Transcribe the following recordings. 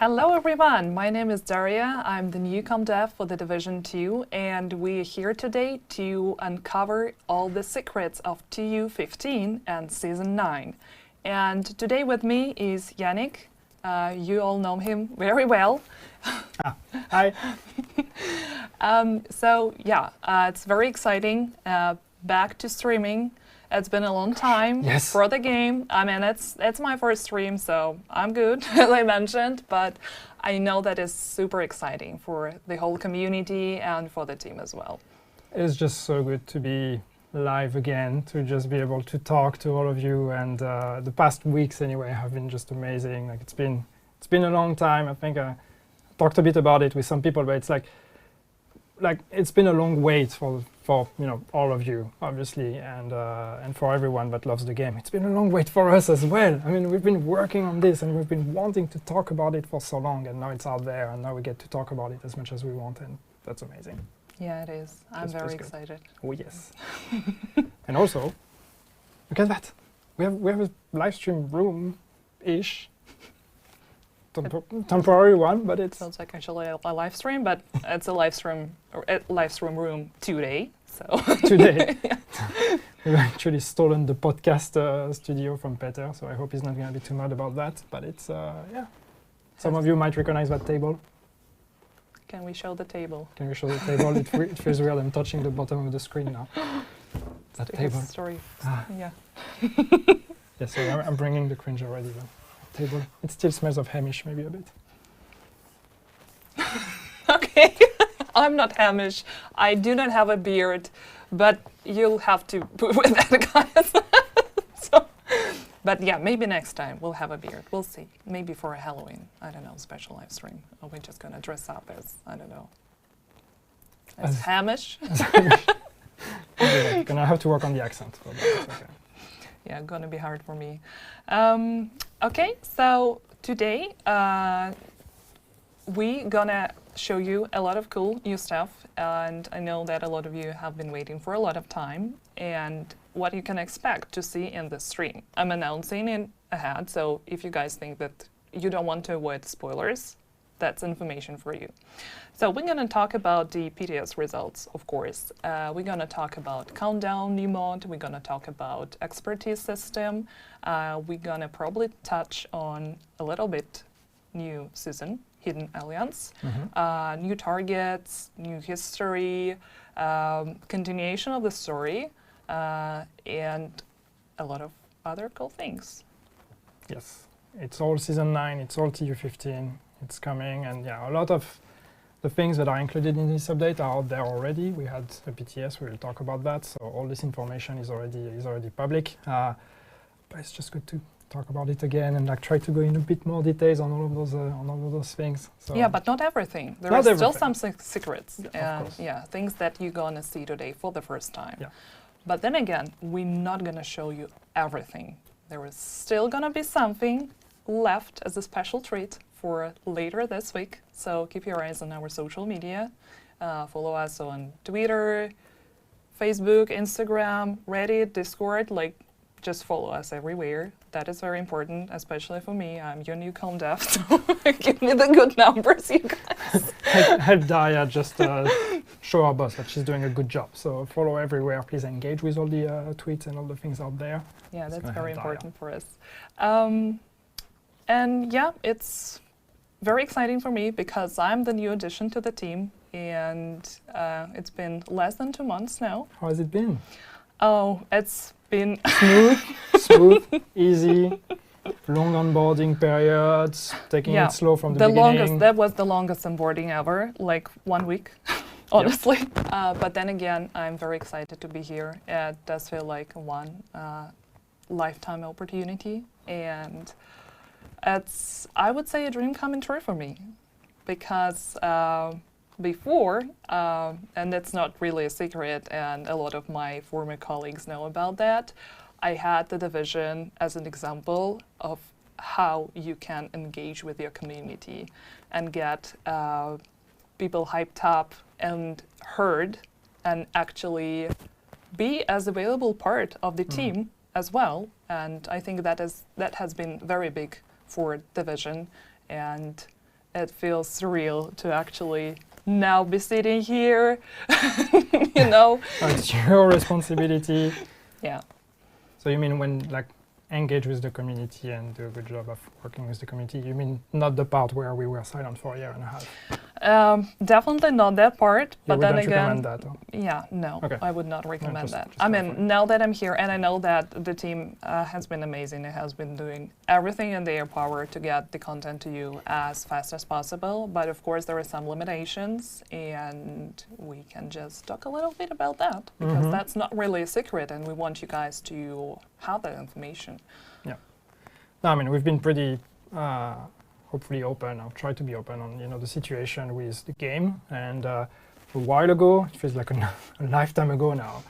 Hello everyone, my name is Daria. I'm the new dev for the Division 2 and we're here today to uncover all the secrets of TU15 and Season 9. And today with me is Yannick. You all know him very well. Hi. It's very exciting. Back to streaming. It's been a long time for the game. I mean, it's my first stream, so I'm good, as I mentioned. But I know that is super exciting for the whole community and for the team as well. It's just so good to be live again, to just be able to talk to all of you. And the past weeks, anyway, have been just amazing. Like it's been a long time. I think I talked a bit about it with some people, but it's like it's been a long wait for all of you, obviously, and for everyone that loves the game. It's been a long wait for us as well. I mean, we've been working on this and we've been wanting to talk about it for so long, and now it's out there, and now we get to talk about it as much as we want, and that's amazing. Yeah, it is. I'm very excited. Oh yes. And also, look at that. We have a live stream room-ish. Temporary one, but it sounds like actually a live stream, but it's a live stream room today. So today, we've actually stolen the podcast studio from Peter, so I hope he's not going to be too mad about that. But it's some of you might recognize that table. Can we show the table? Can we show the table? It feels weird. I'm touching the bottom of the screen now. That table. Story. Yeah. Yeah. So I'm bringing the cringe already though. Table. It still smells of Hamish, maybe a bit. Okay, I'm not Hamish. I do not have a beard, but you'll have to put with that, guys. But yeah, maybe next time we'll have a beard. We'll see. Maybe for a Halloween, I don't know, special live stream. Or we're just gonna dress up as, I don't know, as Hamish. Yeah, gonna have to work on the accent. But that's okay. Yeah, gonna be hard for me. Okay, so today we gonna show you a lot of cool new stuff, and I know that a lot of you have been waiting for a lot of time, and what you can expect to see in the stream. I'm announcing it ahead, so if you guys think that you don't want to avoid spoilers, that's information for you. So we're going to talk about the PTS results, of course. We're going to talk about Countdown new mod. We're going to talk about expertise system. We're going to probably touch on a little bit new season, Hidden Alliance, new targets, new history, continuation of the story, and a lot of other cool things. Yes, it's all Season 9, it's all TU15. It's coming, and yeah, a lot of the things that are included in this update are out there already. We had a PTS, we will talk about that, so all this information is already public. But it's just good to talk about it again and like try to go in a bit more details on all of those things. So yeah, but not everything. There are still some secrets, and yeah, things that you're gonna see today for the first time. Yeah. But then again, we're not gonna show you everything. There is still gonna be something left as a special treat for later this week, so keep your eyes on our social media. Follow us on Twitter, Facebook, Instagram, Reddit, Discord. Like, just follow us everywhere. That is very important, especially for me. I'm your new dev, so give me the good numbers, you guys. Help Daria just show our boss that she's doing a good job. So follow everywhere. Please engage with all the tweets and all the things out there. Yeah, that's very important for us. And yeah, it's very exciting for me because I'm the new addition to the team, and it's been less than 2 months now. How has it been? Oh, it's been smooth, easy, long onboarding periods, taking it slow from the beginning. That was the longest onboarding ever, like 1 week, honestly. But then again, I'm very excited to be here. It does feel like one lifetime opportunity, and it's, I would say, a dream coming true for me, because before, and it's not really a secret, and a lot of my former colleagues know about that, I had the division as an example of how you can engage with your community and get people hyped up and heard and actually be as a valuable part of the team as well. And I think that has been very big for Division, and it feels surreal to actually now be sitting here, you know. It's your responsibility. Yeah. So you mean when like engage with the community and do a good job of working with the community, you mean not the part where we were silent for a year and a half? Definitely not that part, but then again, recommend that, or? yeah, no, Okay. I would not recommend just- that. just I clarifying. mean, now that I'm here, and I know that the team has been amazing, it has been doing everything in their power to get the content to you as fast as possible, but of course there are some limitations, and we can just talk a little bit about that, because Mhm. that's not really a secret, and we want you guys to have that information. No, I mean, we've been pretty, hopefully open, or try to be open on, the situation with the game. And a while ago, it feels like a lifetime ago now,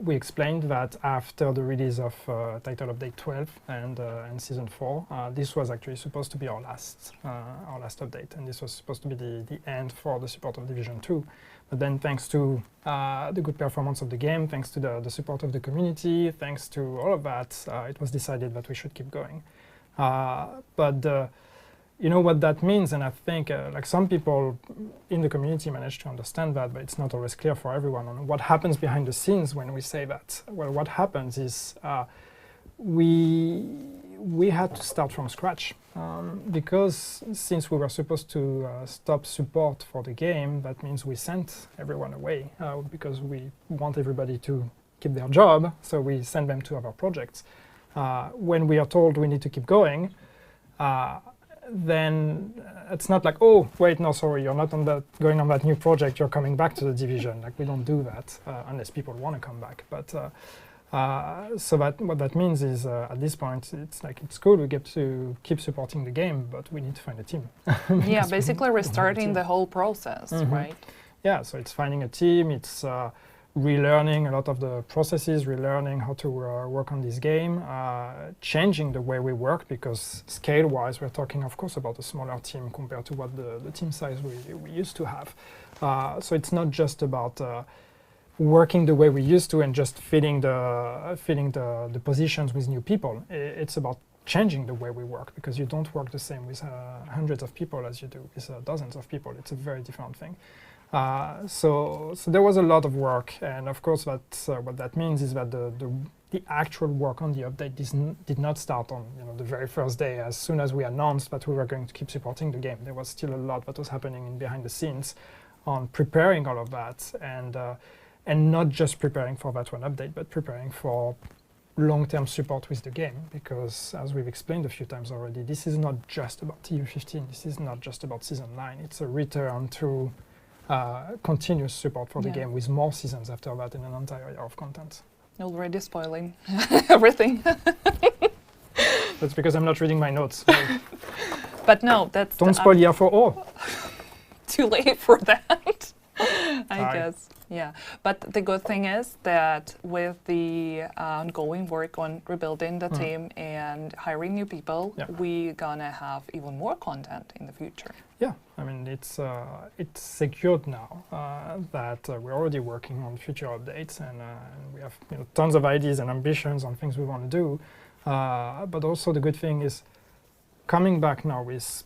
we explained that after the release of Title Update 12 and Season 4, this was actually supposed to be our last update. And this was supposed to be the end for the support of Division 2. But then thanks to the good performance of the game, thanks to the support of the community, thanks to all of that, it was decided that we should keep going. But you know what that means, and I think like some people in the community manage to understand that, but it's not always clear for everyone on what happens behind the scenes when we say that. Well, what happens is we had to start from scratch because since we were supposed to stop support for the game, that means we sent everyone away because we want everybody to keep their job, so we send them to other projects. When we are told we need to keep going, then it's not like, oh, wait, no, sorry, you're not going on that new project, you're coming back to the division. Like, we don't do that unless people want to come back. But so what that means is at this point, it's cool, we get to keep supporting the game, but we need to find a team. Yeah, basically restarting the whole process, right? Yeah, so it's finding a team, it's relearning a lot of the processes, relearning how to work on this game, changing the way we work, because scale-wise, we're talking, of course, about a smaller team compared to what the team size we used to have. So it's not just about working the way we used to and just filling the positions with new people. It's about changing the way we work, because you don't work the same with hundreds of people as you do with dozens of people. It's a very different thing. So there was a lot of work, and of course that's what that means is that the actual work on the update did not start on the very first day. As soon as we announced that we were going to keep supporting the game, there was still a lot that was happening behind the scenes on preparing all of that, and not just preparing for that one update, but preparing for long-term support with the game, because as we've explained a few times already, this is not just about TU15, this is not just about Season 9, it's a return to continuous support for the game with more seasons after that in an entire year of content. Already spoiling everything. That's because I'm not reading my notes. But no, that's... Don't spoil year 4 all. Too late for that, I Sorry. guess. Yeah, but the good thing is that with the ongoing work on rebuilding the team and hiring new people, we're gonna have even more content in the future. Yeah, I mean, it's secured now that we're already working on future updates, and we have tons of ideas and ambitions on things we want to do. But also the good thing is coming back now with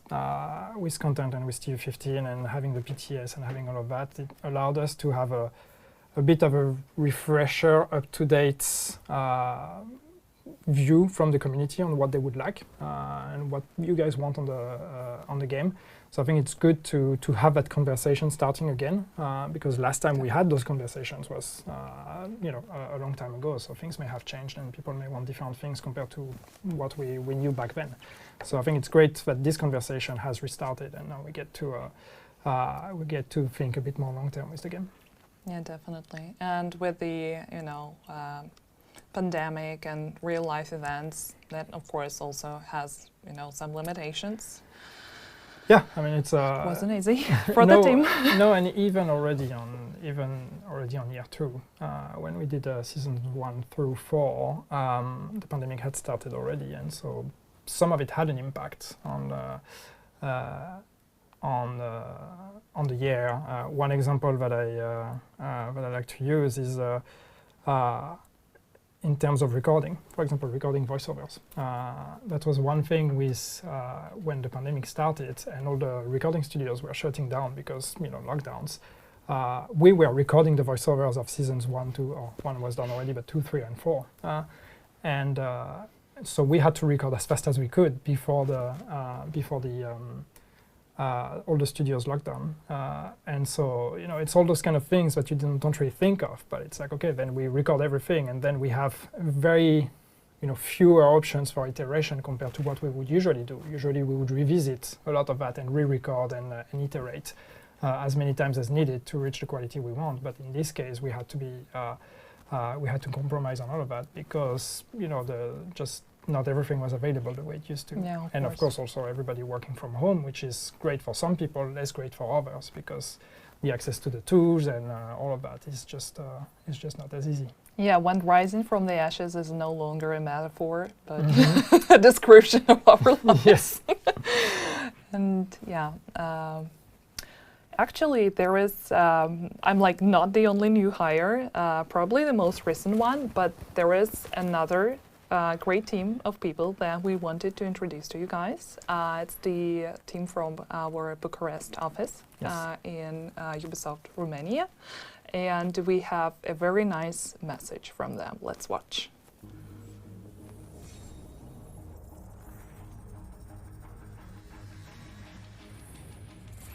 content and with TU15 and having the PTS and having all of that, it allowed us to have a bit of a refresher, up-to-date view from the community on what they would like and what you guys want on the game. So I think it's good to have that conversation starting again, because last time we had those conversations was a long time ago. So things may have changed and people may want different things compared to what we knew back then. So I think it's great that this conversation has restarted, and now we get to think a bit more long term with the game. Yeah, definitely. And with the pandemic and real life events, that of course also has some limitations. Yeah, I mean it's wasn't easy for the team. No, and even already on year 2, when we did seasons 1 through 4, the pandemic had started already, and so some of it had an impact on the year. One example that I like to use is in terms of recording, for example, recording voiceovers. That was one thing with when the pandemic started and all the recording studios were shutting down because, lockdowns. We were recording the voiceovers of seasons 1, 2, or 1 was done already, but 2, 3, and 4. And so we had to record as fast as we could before all the studios locked down. And so, it's all those kind of things that you don't really think of, but it's like, okay, then we record everything, and then we have very, fewer options for iteration compared to what we would usually do. Usually we would revisit a lot of that and re-record and iterate as many times as needed to reach the quality we want. But in this case, we had to be, we had to compromise on all of that because, just not everything was available the way it used to. Yeah, and of course also everybody working from home, which is great for some people, less great for others, because the access to the tools and all of that is just not as easy. Yeah, when rising from the ashes is no longer a metaphor, but a description of our lives. Yes. And yeah, actually there is, I'm like not the only new hire, probably the most recent one, but there is another great team of people that we wanted to introduce to you guys. It's the team from our Bucharest office. Yes. In Ubisoft Romania. And we have a very nice message from them. Let's watch.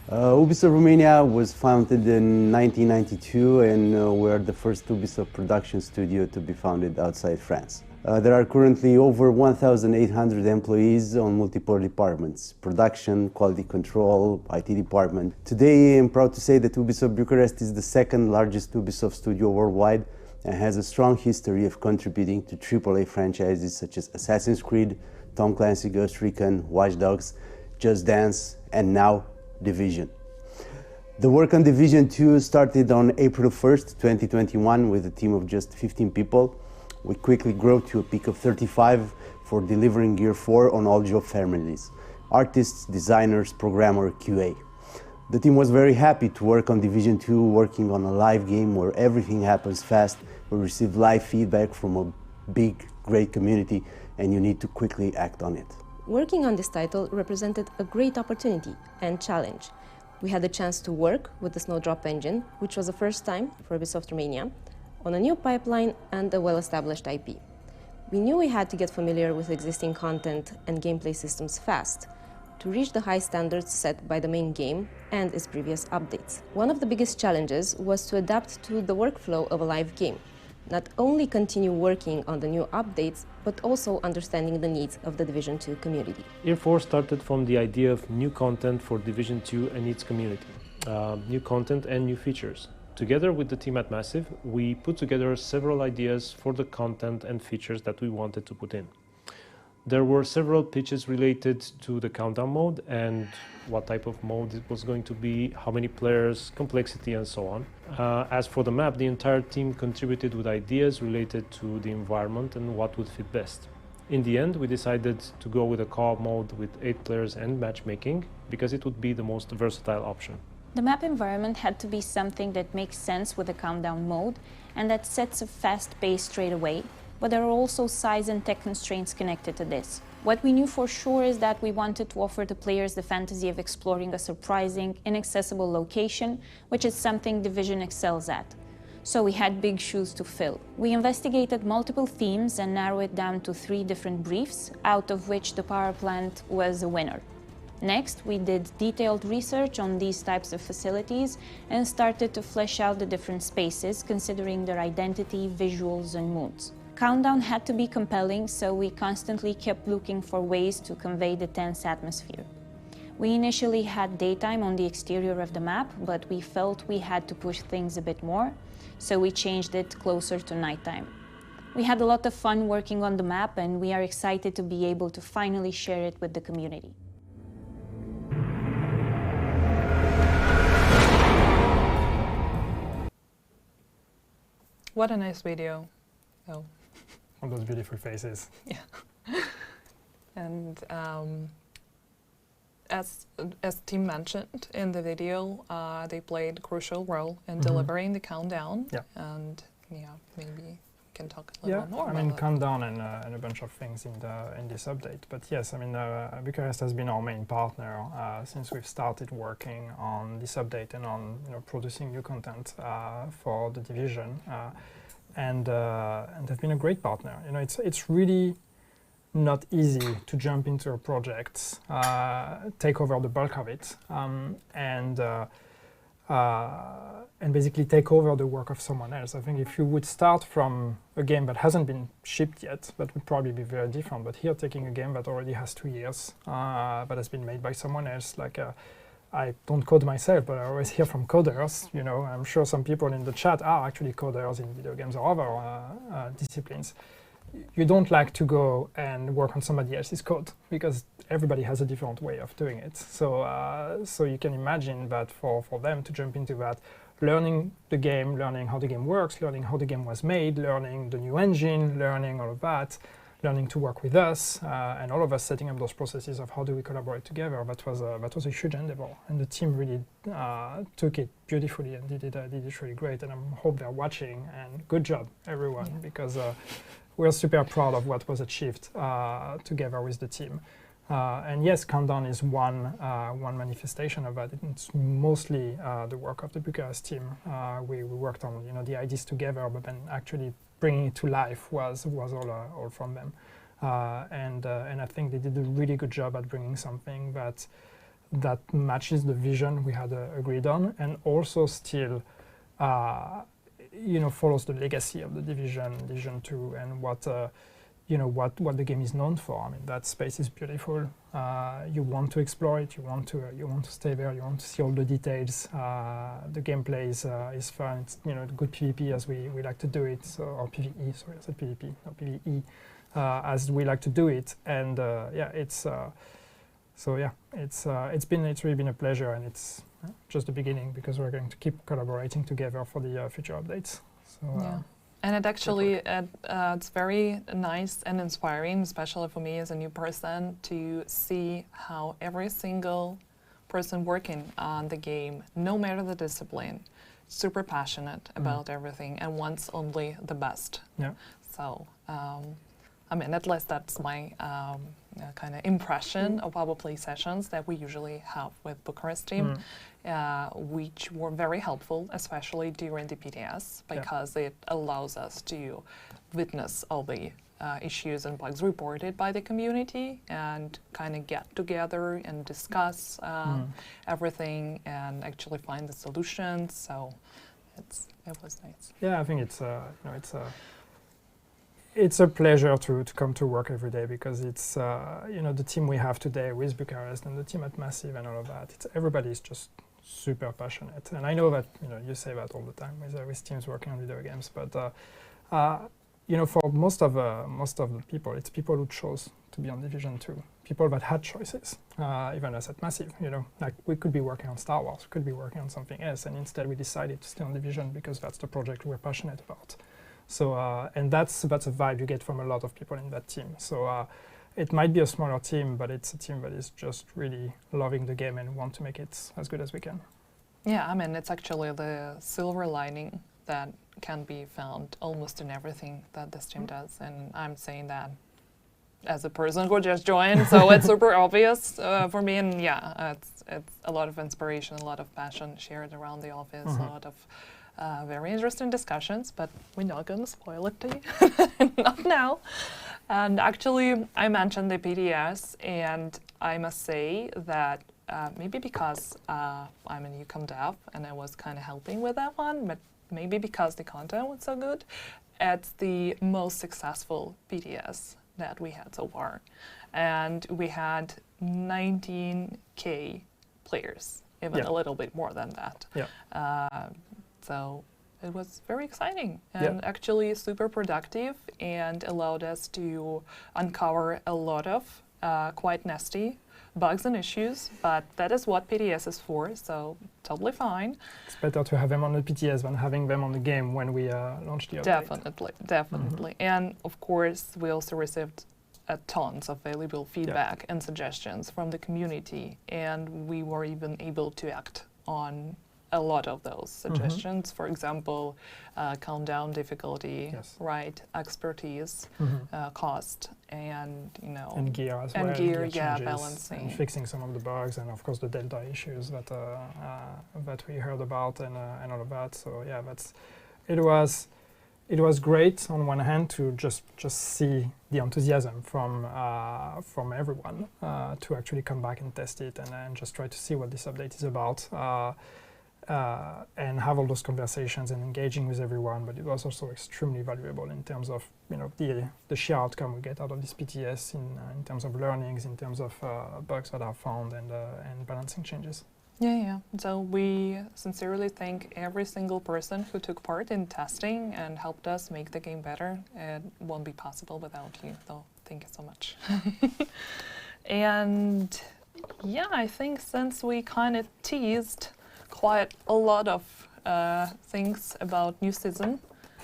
Ubisoft Romania was founded in 1992, and we're the first Ubisoft production studio to be founded outside France. There are currently over 1,800 employees on multiple departments: production, quality control, IT department. Today, I'm proud to say that Ubisoft Bucharest is the second largest Ubisoft studio worldwide and has a strong history of contributing to AAA franchises such as Assassin's Creed, Tom Clancy Ghost Recon, Watch Dogs, Just Dance, and now Division. The work on Division 2 started on April 1st, 2021 with a team of just 15 people. We quickly grew to a peak of 35 for delivering Gear 4 on all job families: artists, designers, programmer, QA. The team was very happy to work on Division 2, working on a live game where everything happens fast. We receive live feedback from a big, great community, and you need to quickly act on it. Working on this title represented a great opportunity and challenge. We had the chance to work with the Snowdrop engine, which was the first time for Ubisoft Romania, on a new pipeline and a well-established IP. We knew we had to get familiar with existing content and gameplay systems fast to reach the high standards set by the main game and its previous updates. One of the biggest challenges was to adapt to the workflow of a live game. Not only continue working on the new updates, but also understanding the needs of the Division 2 community. Year 4 started from the idea of new content for Division 2 and its community. New content and new features. Together with the team at Massive, we put together several ideas for the content and features that we wanted to put in. There were several pitches related to the countdown mode and what type of mode it was going to be, how many players, complexity, and so on. As for the map, the entire team contributed with ideas related to the environment and what would fit best. In the end, we decided to go with a co-op mode with 8 players and matchmaking because it would be the most versatile option. The map environment had to be something that makes sense with the countdown mode and that sets a fast pace straight away, but there are also size and tech constraints connected to this. What we knew for sure is that we wanted to offer the players the fantasy of exploring a surprising, inaccessible location, which is something Division excels at. So we had big shoes to fill. We investigated multiple themes and narrowed it down to 3 different briefs, out of which the power plant was a winner. Next, we did detailed research on these types of facilities and started to flesh out the different spaces, considering their identity, visuals, and moods. Countdown had to be compelling, so we constantly kept looking for ways to convey the tense atmosphere. We initially had daytime on the exterior of the map, but we felt we had to push things a bit more, so we changed it closer to nighttime. We had a lot of fun working on the map, and we are excited to be able to finally share it with the community. What a nice video. Oh. All those beautiful faces. Yeah. And as Tim mentioned in the video, they played a crucial role in delivering the countdown. Yeah. And yeah, maybe you can talk a little more I about mean, that. Countdown and a bunch of things in this update. But yes, I mean, Bucharest has been our main partner since we've started working on this update and on producing new content for the division, and they've been a great partner. It's really not easy to jump into a project, take over the bulk of it, and basically take over the work of someone else. I think if you would start from a game that hasn't been shipped yet, that would probably be very different. But here, taking a game that already has 2 years, that has been made by someone else, I don't code myself, but I always hear from coders. I'm sure some people in the chat are actually coders in video games or other disciplines. You don't like to go and work on somebody else's code because everybody has a different way of doing it. So you can imagine that for them to jump into that, learning the game, learning how the game works, learning how the game was made, learning the new engine, learning all of that, learning to work with us, and all of us setting up those processes of how do we collaborate together. That was a huge endeavor, and the team really took it beautifully and did it really great. And I hope they're watching. And good job, everyone, because we're super proud of what was achieved together with the team. And yes, Countdown is one manifestation of that. It's mostly the work of the Bucharest team. We worked on the ideas together, but then actually bringing it to life was all from them. And I think they did a really good job at bringing something that matches the vision we had agreed on, and also still follows the legacy of the Division 2 and what the game is known for. I mean, that space is beautiful. You want to explore it. You want to stay there. You want to see all the details. The gameplay is fun. It's good PvP as we like to do it, or PvE. Sorry, I said PvP, not PvE, as we like to do it. And it's really been a pleasure, and it's just the beginning because we're going to keep collaborating together for the future updates. So. And it actually, it's very nice and inspiring, especially for me as a new person, to see how every single person working on the game, no matter the discipline, super passionate about everything and wants only the best. Yeah. So, at least that's my kind of impression of our play sessions that we usually have with Bucharest team. Which were very helpful, especially during the PTS, because it allows us to witness all the issues and bugs reported by the community and kind of get together and discuss everything and actually find the solutions. So it was nice. Yeah, I think it's a pleasure to come to work every day because it's the team we have today with Bucharest and the team at Massive and all of that. Everybody's just super passionate, and I know that you say that all the time with teams working on video games. But for most of the people, it's people who chose to be on Division 2, people that had choices. Even us at Massive, like we could be working on Star Wars, we could be working on something else, and instead we decided to stay on Division because that's the project we're passionate about. So and that's a vibe you get from a lot of people in that team. So. It might be a smaller team, but it's a team that is just really loving the game and want to make it as good as we can. Yeah, it's actually the silver lining that can be found almost in everything that this team does. And I'm saying that as a person who just joined, so it's super obvious for me. And it's a lot of inspiration, a lot of passion shared around the office, a lot of very interesting discussions, but we're not going to spoil it to you. Not now. And actually, I mentioned the PDS, and I must say that maybe because I'm a newcom dev and I was kind of helping with that one, but maybe because the content was so good, it's the most successful PDS that we had so far. And we had 19K players, even a little bit more than that. So it was very exciting and actually super productive and allowed us to uncover a lot of quite nasty bugs and issues, but that is what PTS is for, so totally fine. It's better to have them on the PTS than having them on the game when we launch the update. Definitely. And of course, we also received tons of valuable feedback and suggestions from the community, and we were even able to act on a lot of those suggestions. For example, countdown difficulty, Yes. right? Expertise, cost, and And gear as and well. gear, yeah, changes, balancing. and fixing some of the bugs, and of course the delta issues that that we heard about, and all of that. So yeah, it was great on one hand to just see the enthusiasm from everyone to actually come back and test it and just try to see what this update is about. And have all those conversations and engaging with everyone, but it was also extremely valuable in terms of the sheer outcome we get out of this PTS in terms of learnings, in terms of bugs that are found and balancing changes. Yeah. So we sincerely thank every single person who took part in testing and helped us make the game better. It won't be possible without you, so thank you so much. And yeah, I think since we kind of teased quite a lot of things about new season,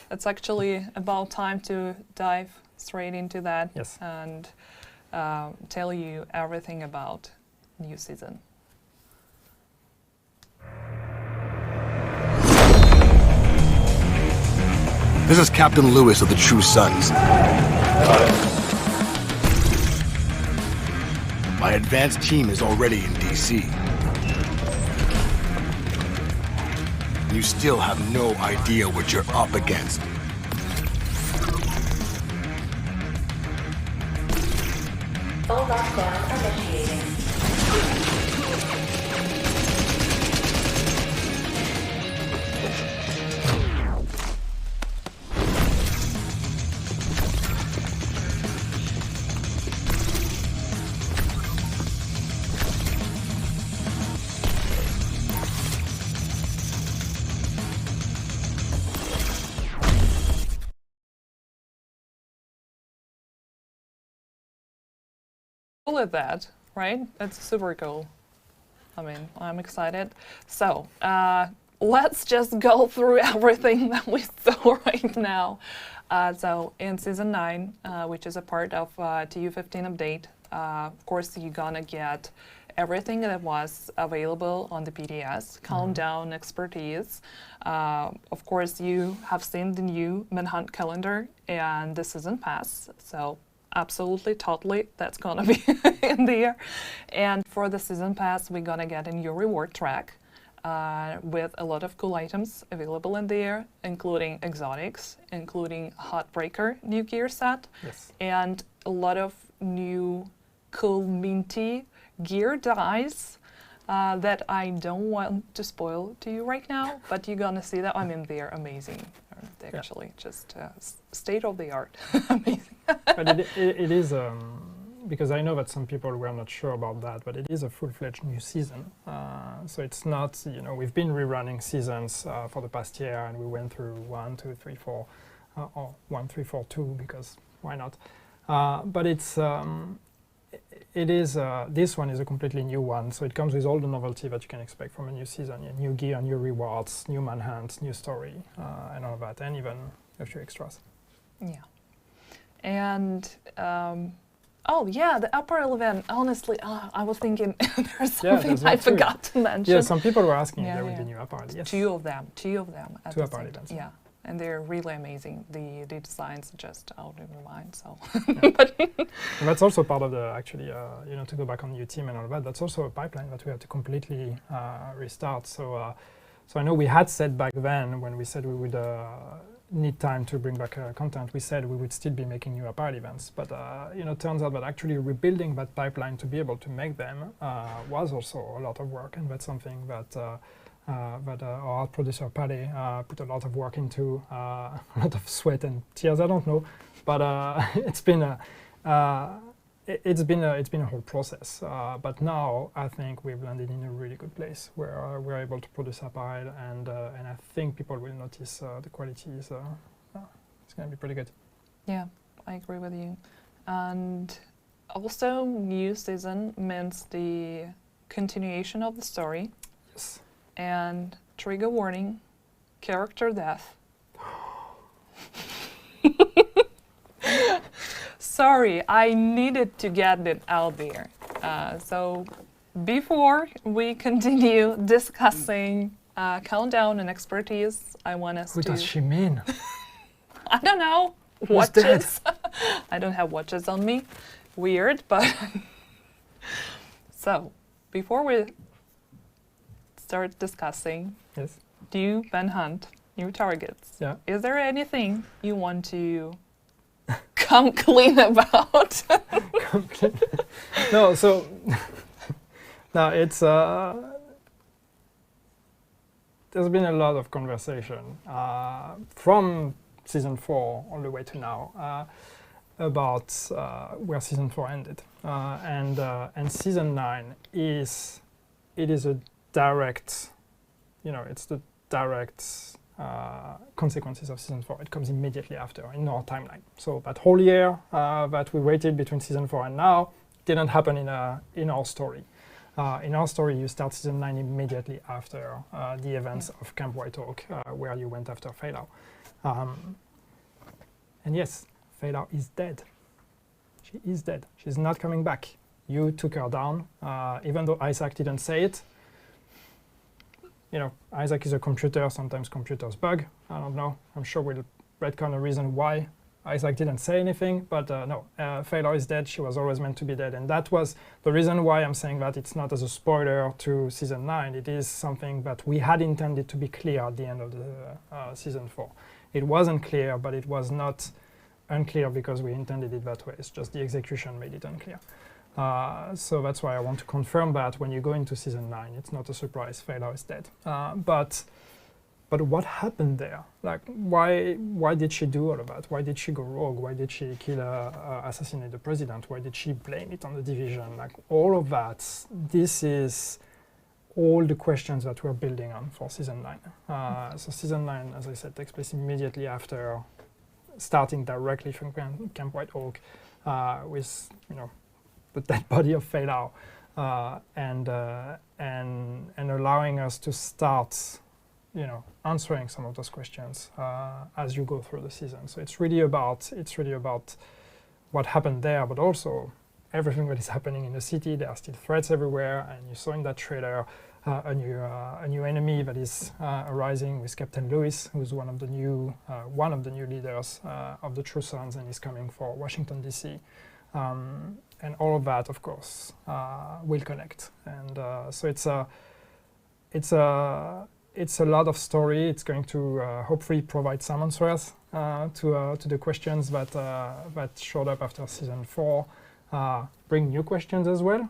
it's actually about time to dive straight into that. Yes. And tell you everything about new season. This is Captain Lewis of the True Sons. My advanced team is already in DC. You still have no idea what you're up against. Full lockdown initiating. Cool at that, right? That's super cool. I mean, I'm excited. So let's just go through everything that we saw right now. So in Season 9, which is a part of TU15 update, of course you're gonna get everything that was available on the PTS, countdown, expertise. Of course, you have seen the new Manhunt calendar and the season pass. So absolutely, totally, that's gonna be in there. And for the season pass, we're gonna get a new reward track with a lot of cool items available in there, including exotics, including Heartbreaker new gear set, Yes. and a lot of new cool minty gear dies that I don't want to spoil to you right now, but you're gonna see that. I mean, they're amazing. They're actually just state of the art amazing. But it is, because I know that some people were not sure about that, but it is a full-fledged new season. So it's not, we've been rerunning seasons for the past year, and we went through 1, 2, 3, 4, or 1, 3, 4, 2, because why not? But it is, this one is a completely new one, so it comes with all the novelty that you can expect from a new season. New gear, new rewards, new manhunt, new story, and all of that, and even a few extras. Yeah. And oh yeah, the apparel event. Honestly, I was thinking there's something there's I one too. forgot to mention. Yeah, some people were asking if Yeah, there would yeah. be new apparel. Yes. Two of them. At Two the apparel same events, time. yeah. Yeah, and they're really amazing. The designs are just out of your mind. So, And that's also part of the, actually, to go back on new team and all that, that's also a pipeline that we have to completely restart. So I know we had said back then, when we said we would need time to bring back content, we said we would still be making new apparel events. But, turns out that actually rebuilding that pipeline to be able to make them was also a lot of work. And that's something that our art producer, Paddy, put a lot of work into, a lot of sweat and tears, I don't know. But it's been a whole process. But now I think we've landed in a really good place where we're able to produce apparel, and I think people will notice the quality is it's going to be pretty good. yeah, I agree with you. And also, new season means the continuation of the story. Yes. And trigger warning, character death. Sorry, I needed to get it out there. So before we continue discussing countdown and expertise. I want us Who to. does she mean? I don't know. Who's dead? Watches. I don't have watches on me. Weird, but. So, before we start discussing Yes. new manhunt, new targets, Yeah. is there anything you want to come clean about? No, so no, it's there's been a lot of conversation from season 4 all the way to now about where season 4 ended, and season 9 is a direct, it's the direct consequences of season 4. It comes immediately after in our timeline. So that whole year that we waited between season 4 and now didn't happen in our story. In our story, you start season 9 immediately after the events of Camp White Oak, where you went after Feilau. And yes, Feilau is dead. She is dead. She's not coming back. You took her down, even though Isaac didn't say it. Isaac is a computer. Sometimes computers bug. I don't know. I'm sure we'll retcon a reason why Isaac didn't say anything, but no, Feilau is dead. She was always meant to be dead, and that was the reason why I'm saying that it's not as a spoiler to season 9. It is something that we had intended to be clear at the end of the season 4. It wasn't clear, but it was not unclear because we intended it that way. It's just the execution made it unclear. So that's why I want to confirm that when you go into season 9, it's not a surprise. Feilau is dead. But what happened there? Like, why did she do all of that? Why did she go rogue? Why did she assassinate the president? Why did she blame it on the division? Like, all of that, this is all the questions that we're building on for season 9. So season 9, as I said, takes place immediately after, starting directly from Camp White Oak, with, the dead body of Feilau, and allowing us to start, answering some of those questions as you go through the season. So it's really about what happened there, but also everything that is happening in the city. There are still threats everywhere, and you saw in that trailer a new enemy that is arising with Captain Lewis, who's one of the new leaders of the True Sons, and is coming for Washington D.C. And all of that, of course, will connect. And so it's a lot of story. It's going to hopefully provide some answers to the questions that showed up after season 4. Bring new questions as well,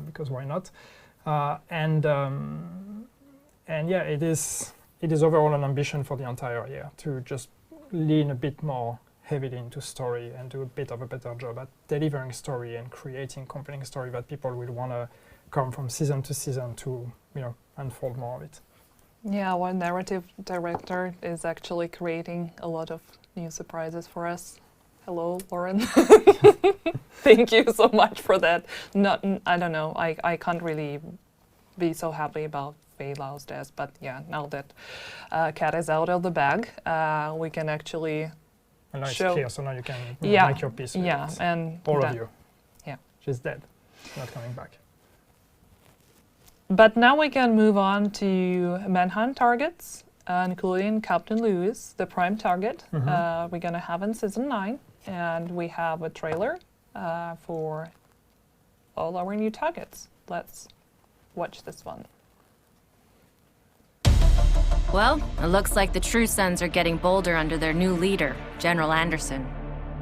because why not? And yeah, it is overall an ambition for the entire year to just lean a bit more heavily into story and do a bit of a better job at delivering story and creating compelling story that people will want to come from season to season to unfold more of it. Yeah, our narrative director is actually creating a lot of new surprises for us. Hello, Lauren. Thank you so much for that. I don't know. I can't really be so happy about Feilau's death, but yeah, now that Cat is out of the bag, we can actually and now show. It's clear, so now you can make your peace with it. And all of you. Yeah, she's dead. She's not coming back. But now we can move on to manhunt targets, including Captain Lewis, the prime target. Mm-hmm. We're gonna have in season 9, and we have a trailer for all our new targets. Let's watch this one. Well, it looks like the True Sons are getting bolder under their new leader, General Anderson.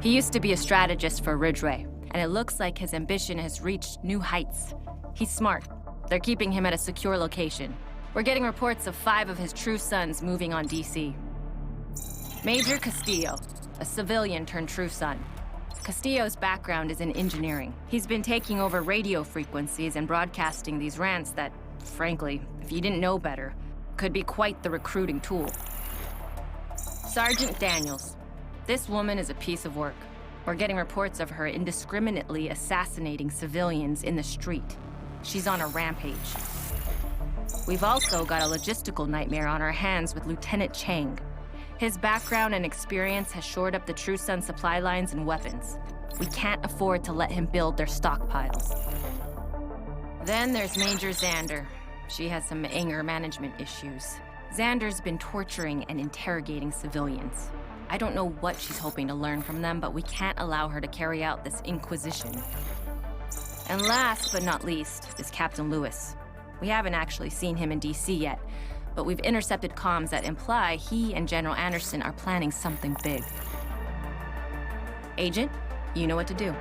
He used to be a strategist for Ridgeway, and it looks like his ambition has reached new heights. He's smart. They're keeping him at a secure location. We're getting reports of 5 of his True Sons moving on DC. Major Castillo, a civilian turned True Son. Castillo's background is in engineering. He's been taking over radio frequencies and broadcasting these rants that, frankly, if you didn't know better, could be quite the recruiting tool. Sergeant Daniels. This woman is a piece of work. We're getting reports of her indiscriminately assassinating civilians in the street. She's on a rampage. We've also got a logistical nightmare on our hands with Lieutenant Chang. His background and experience has shored up the True Sun supply lines and weapons. We can't afford to let him build their stockpiles. Then there's Major Xander. She has some anger management issues. Xander's been torturing and interrogating civilians. I don't know what she's hoping to learn from them, but we can't allow her to carry out this inquisition. And last but not least is Captain Lewis. We haven't actually seen him in DC yet, but we've intercepted comms that imply he and General Anderson are planning something big. Agent, you know what to do.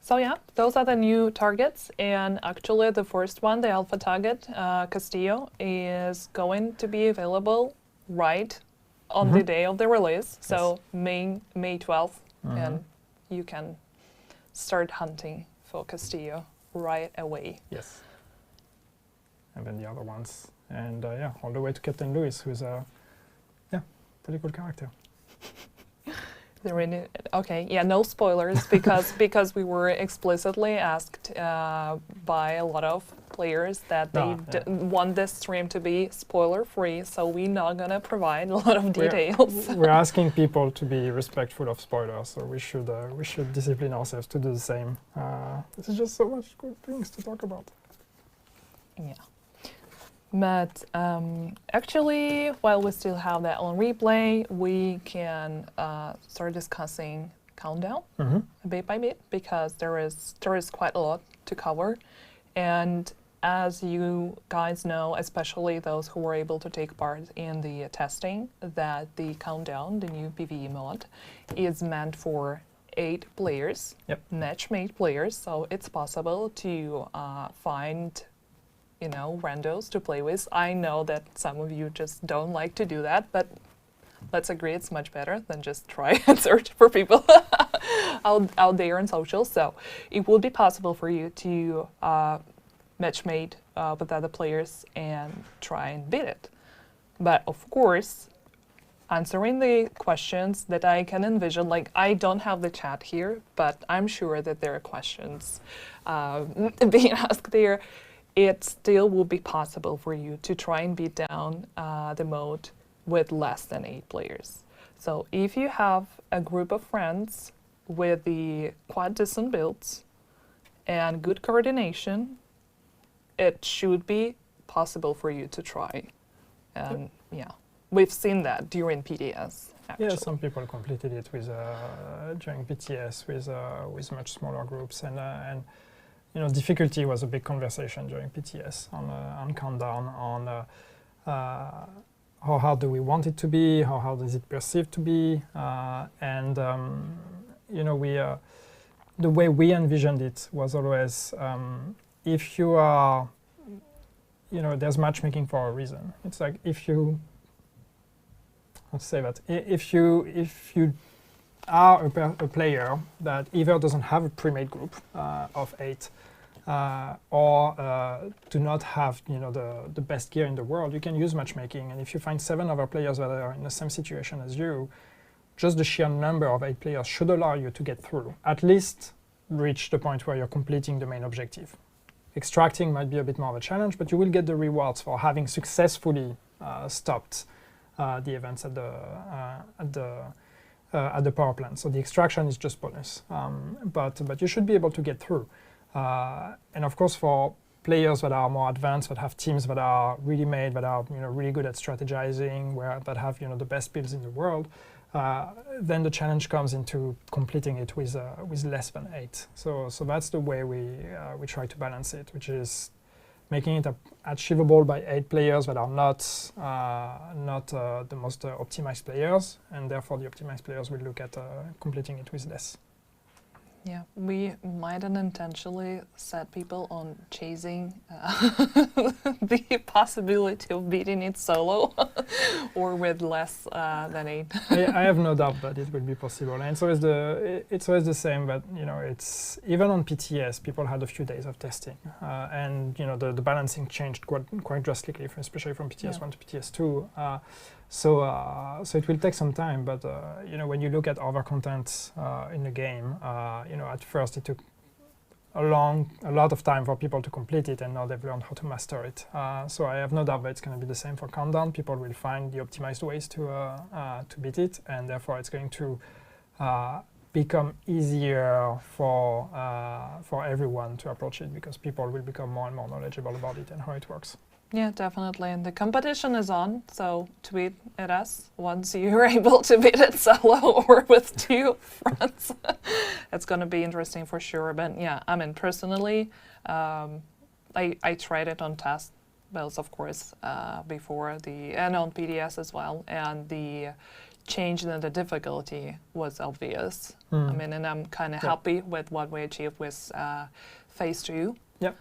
So yeah, those are the new targets, and actually the first one, the alpha target, Castillo, is going to be available right on the day of the release, so May 12th, and you can start hunting for Castillo right away. Yes. And then the other ones, and yeah, all the way to Captain Lewis, who's a pretty cool character. Okay, yeah, no spoilers because we were explicitly asked by a lot of players that they want this stream to be spoiler-free, so we're not gonna provide a lot of details. We're asking people to be respectful of spoilers, so we should discipline ourselves to do the same. There's just so much good things to talk about. Yeah. But actually, while we still have that on replay, we can start discussing countdown bit by bit, because there is quite a lot to cover. And as you guys know, especially those who were able to take part in the testing, that the countdown, the new PvE mod, is meant for 8 players, match-made players, so it's possible to find randos to play with. I know that some of you just don't like to do that, but let's agree it's much better than just try and search for people out there on social. So it will be possible for you to matchmate with other players and try and beat it. But of course, answering the questions that I can envision, like I don't have the chat here, but I'm sure that there are questions being asked there. It still will be possible for you to try and beat down the mode with less than 8 players. So if you have a group of friends with the quite decent builds and good coordination, it should be possible for you to try. And yeah, we've seen that during PTS. Actually. Yeah, some people completed it with during PTS with much smaller groups, and difficulty was a big conversation during PTS on countdown, on how hard do we want it to be, how hard is it perceived to be, and the way we envisioned it was always if you are, there's matchmaking for a reason. It's like if you, let's say that if you are a player that either doesn't have a pre-made group of 8 or do not have the best gear in the world, you can use matchmaking. And if you find 7 other players that are in the same situation as you, just the sheer number of 8 players should allow you to get through, at least reach the point where you're completing the main objective. Extracting might be a bit more of a challenge, but you will get the rewards for having successfully stopped the events at the power plant. So the extraction is just bonus, but you should be able to get through. And of course, for players that are more advanced, that have teams that are really made, that are really good at strategizing, that have the best builds in the world, then the challenge comes into completing it with less than 8. So that's the way we try to balance it, which is making it achievable by 8 players that are not the most optimized players, and therefore the optimized players will look at completing it with less. Yeah, we might unintentionally set people on chasing the possibility of beating it solo or with less than 8. I have no doubt that it will be possible, and it's always the same. But it's even on PTS, people had a few days of testing, and the balancing changed quite drastically, especially from PTS 1 to PTS 2. So it will take some time, but when you look at other content in the game, at first it took a lot of time for people to complete it, and now they've learned how to master it. So I have no doubt that it's going to be the same for countdown. People will find the optimized ways to beat it, and therefore it's going to become easier for everyone to approach it, because people will become more and more knowledgeable about it and how it works. Yeah, definitely. And the competition is on, so tweet at us once you're able to beat it solo or with 2 friends. It's going to be interesting for sure. But yeah, I mean, personally, I tried it on test builds, of course, before and on PDS as well. And the change in the difficulty was obvious. I mean, and I'm kind of happy with what we achieved with phase 2. Yep.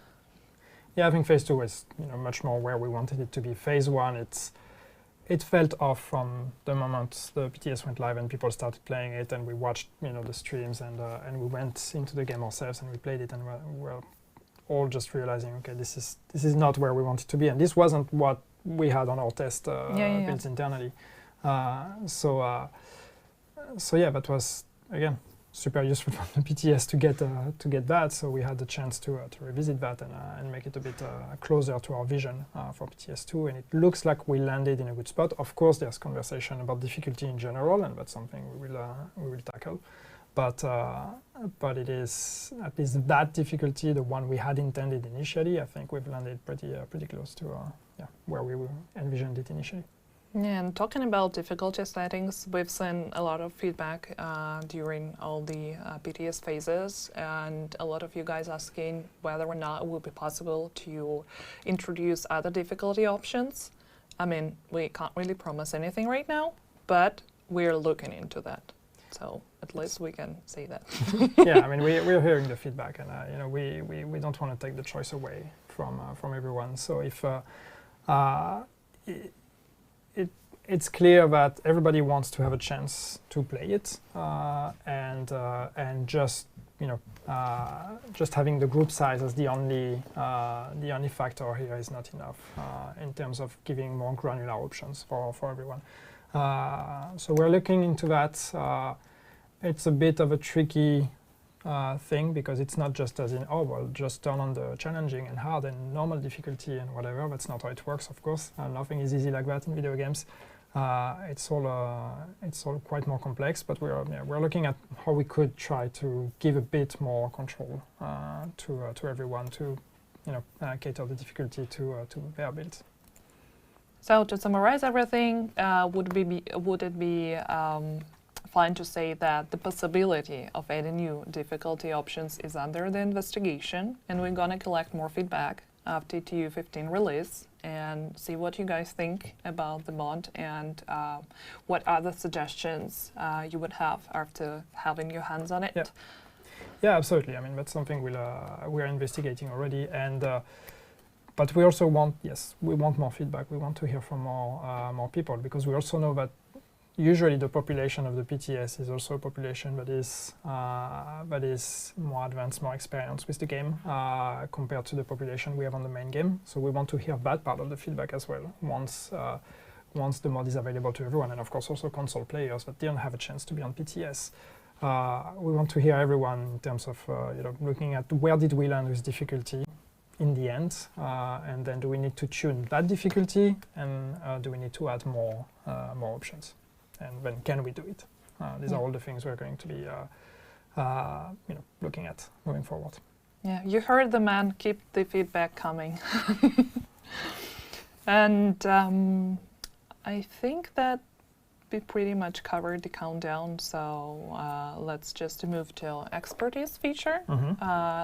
Yeah, I think phase 2 is much more where we wanted it to be. Phase 1, it felt off from the moment the PTS went live and people started playing it, and we watched the streams, and we went into the game ourselves and we played it, and we're all just realizing, okay, this is not where we wanted to be, and this wasn't what we had on our test builds internally. So yeah, that was again super useful for the PTS to get that. So we had the chance to revisit that and make it a bit closer to our vision for PTS2. And it looks like we landed in a good spot. Of course, there's conversation about difficulty in general, and that's something we will tackle. But it is at least that difficulty, the one we had intended initially. I think we've landed pretty close to where we envisioned it initially. Yeah, and talking about difficulty settings, we've seen a lot of feedback during all the PTS phases, and a lot of you guys asking whether or not it will be possible to introduce other difficulty options. I mean, we can't really promise anything right now, but we're looking into that. So at least we can say that. Yeah, I mean, we're hearing the feedback, and we don't want to take the choice away from everyone. So if it's clear that everybody wants to have a chance to play it, and just having the group size as the only factor here is not enough in terms of giving more granular options for everyone. So we're looking into that. It's a bit of a tricky thing, because it's not just as in, oh, well, just turn on the challenging and hard and normal difficulty and whatever. That's not how it works, of course. Nothing is easy like that in video games. It's all quite more complex, but we're looking at how we could try to give a bit more control to everyone to cater the difficulty to their builds. So to summarize everything, would it be fine to say that the possibility of adding new difficulty options is under the investigation, and we're going to collect more feedback after TU15 release and see what you guys think about the mod, and what other suggestions you would have after having your hands on it? Yeah, absolutely. I mean, that's something we're investigating already, and but we also want more feedback. We want to hear from more people, because we also know that usually the population of the PTS is also a population that is more advanced, more experienced with the game compared to the population we have on the main game. So we want to hear that part of the feedback as well once the mod is available to everyone, and of course also console players that didn't have a chance to be on PTS. We want to hear everyone in terms of looking at where did we land with difficulty in the end, and then do we need to tune that difficulty, and do we need to add more options? And then can we do it? These are all the things we're going to be looking at moving forward. Yeah, you heard the man. Keep the feedback coming. And I think that we pretty much covered the countdown, so let's just move to expertise feature.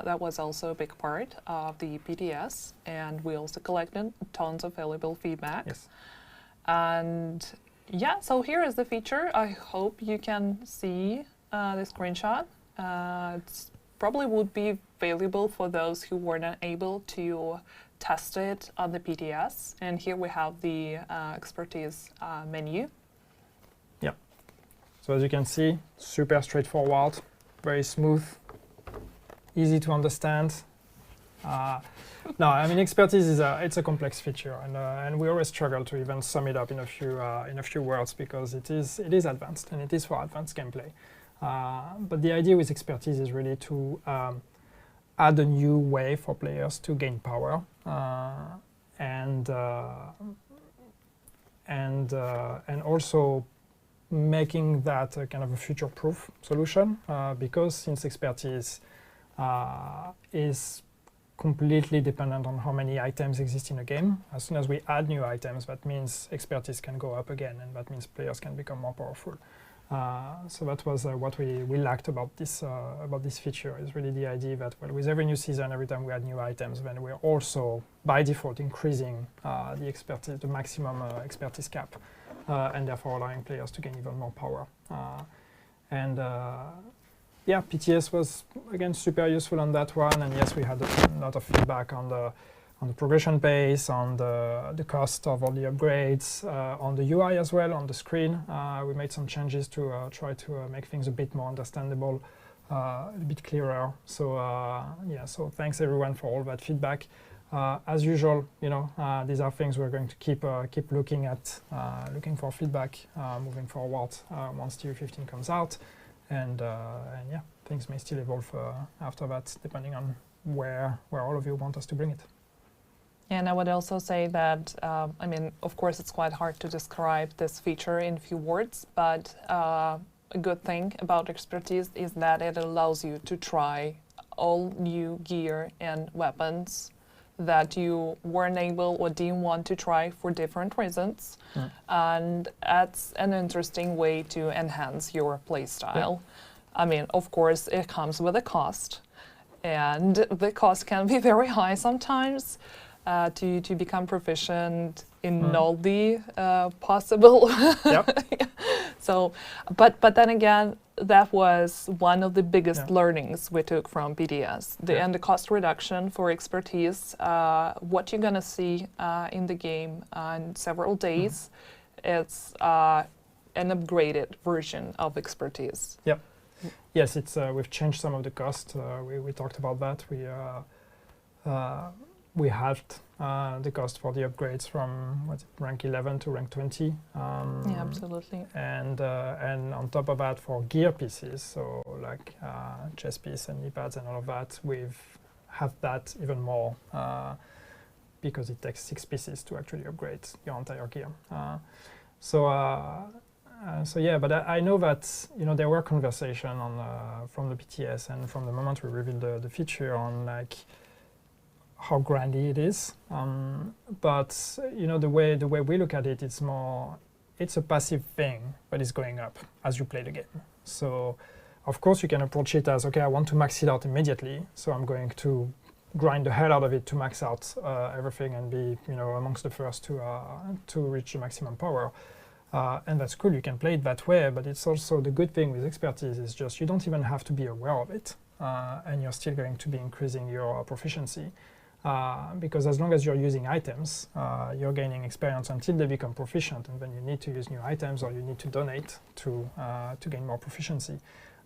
That was also a big part of the PTS, and we also collected tons of valuable feedback. Yes. And yeah, so here is the feature. I hope you can see the screenshot. It's probably would be valuable for those who were not able to test it on the PTS. And here we have the expertise menu. Yeah. So as you can see, super straightforward, very smooth, easy to understand. No, I mean, expertise is it's a complex feature, and we always struggle to even sum it up in a few words, because it is advanced, and it is for advanced gameplay. But the idea with expertise is really to add a new way for players to gain power, and also making that a kind of a future-proof solution because since expertise is completely dependent on how many items exist in a game. As soon as we add new items, that means expertise can go up again, and that means players can become more powerful. So that was what we liked about this feature, is really the idea that, well, with every new season, every time we add new items, then we're also, by default, increasing the expertise, the maximum expertise cap, and therefore allowing players to gain even more power. Yeah, PTS was, again, super useful on that one, and yes, we had a lot of feedback on the progression pace, on the cost of all the upgrades, on the UI as well, on the screen. We made some changes to try to make things a bit more understandable, a bit clearer. So yeah, so thanks everyone for all that feedback. As usual, these are things we're going to keep looking at, looking for feedback moving forward once TU15 comes out. And yeah, things may still evolve after that, depending on where all of you want us to bring it. And I would also say that, I mean, of course, it's quite hard to describe this feature in few words, but a good thing about expertise is that it allows you to try all new gear and weapons that you weren't able or didn't want to try for different reasons. And that's an interesting way to enhance your playstyle. Yeah. I mean, of course, it comes with a cost, and the cost can be very high sometimes to become proficient in all the possible. So, but then again, that was one of the biggest learnings we took from PTS. And the cost reduction for expertise, what you're gonna see in the game in several days, it's an upgraded version of expertise. Yep. Yes, it's we've changed some of the cost. We talked about that. We halved the cost for the upgrades from rank 11 to rank 20. Yeah, absolutely. And on top of that, for gear pieces, so like chest piece and knee pads and all of that, we've have that even more because it takes 6 pieces to actually upgrade your entire gear. So yeah, but I know that there were conversation on from the PTS and from the moment we revealed the feature on like how grindy it is, but the way we look at it, it's a passive thing, but it's going up as you play the game. So of course you can approach it as, okay, I want to max it out immediately, so I'm going to grind the hell out of it to max out everything and be amongst the first to reach the maximum power. And that's cool, you can play it that way, but it's also the good thing with expertise is just you don't even have to be aware of it, and you're still going to be increasing your proficiency. Because as long as you're using items, you're gaining experience until they become proficient, and then you need to use new items or you need to donate to gain more proficiency.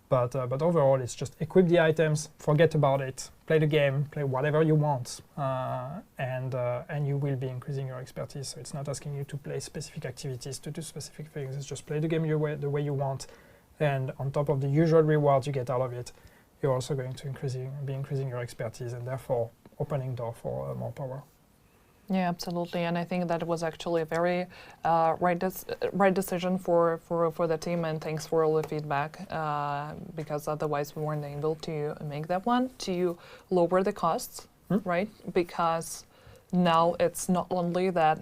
But overall, it's just equip the items, forget about it, play the game, play whatever you want, and you will be increasing your expertise. So it's not asking you to play specific activities, to do specific things. It's just play the game the way you want, and on top of the usual rewards you get out of it, you're also going to be increasing your expertise, and therefore opening door for more power. Yeah, absolutely, and I think that was actually a very right decision for the team, and thanks for all the feedback, because otherwise we weren't able to make that one, to lower the costs, right? Because now it's not only that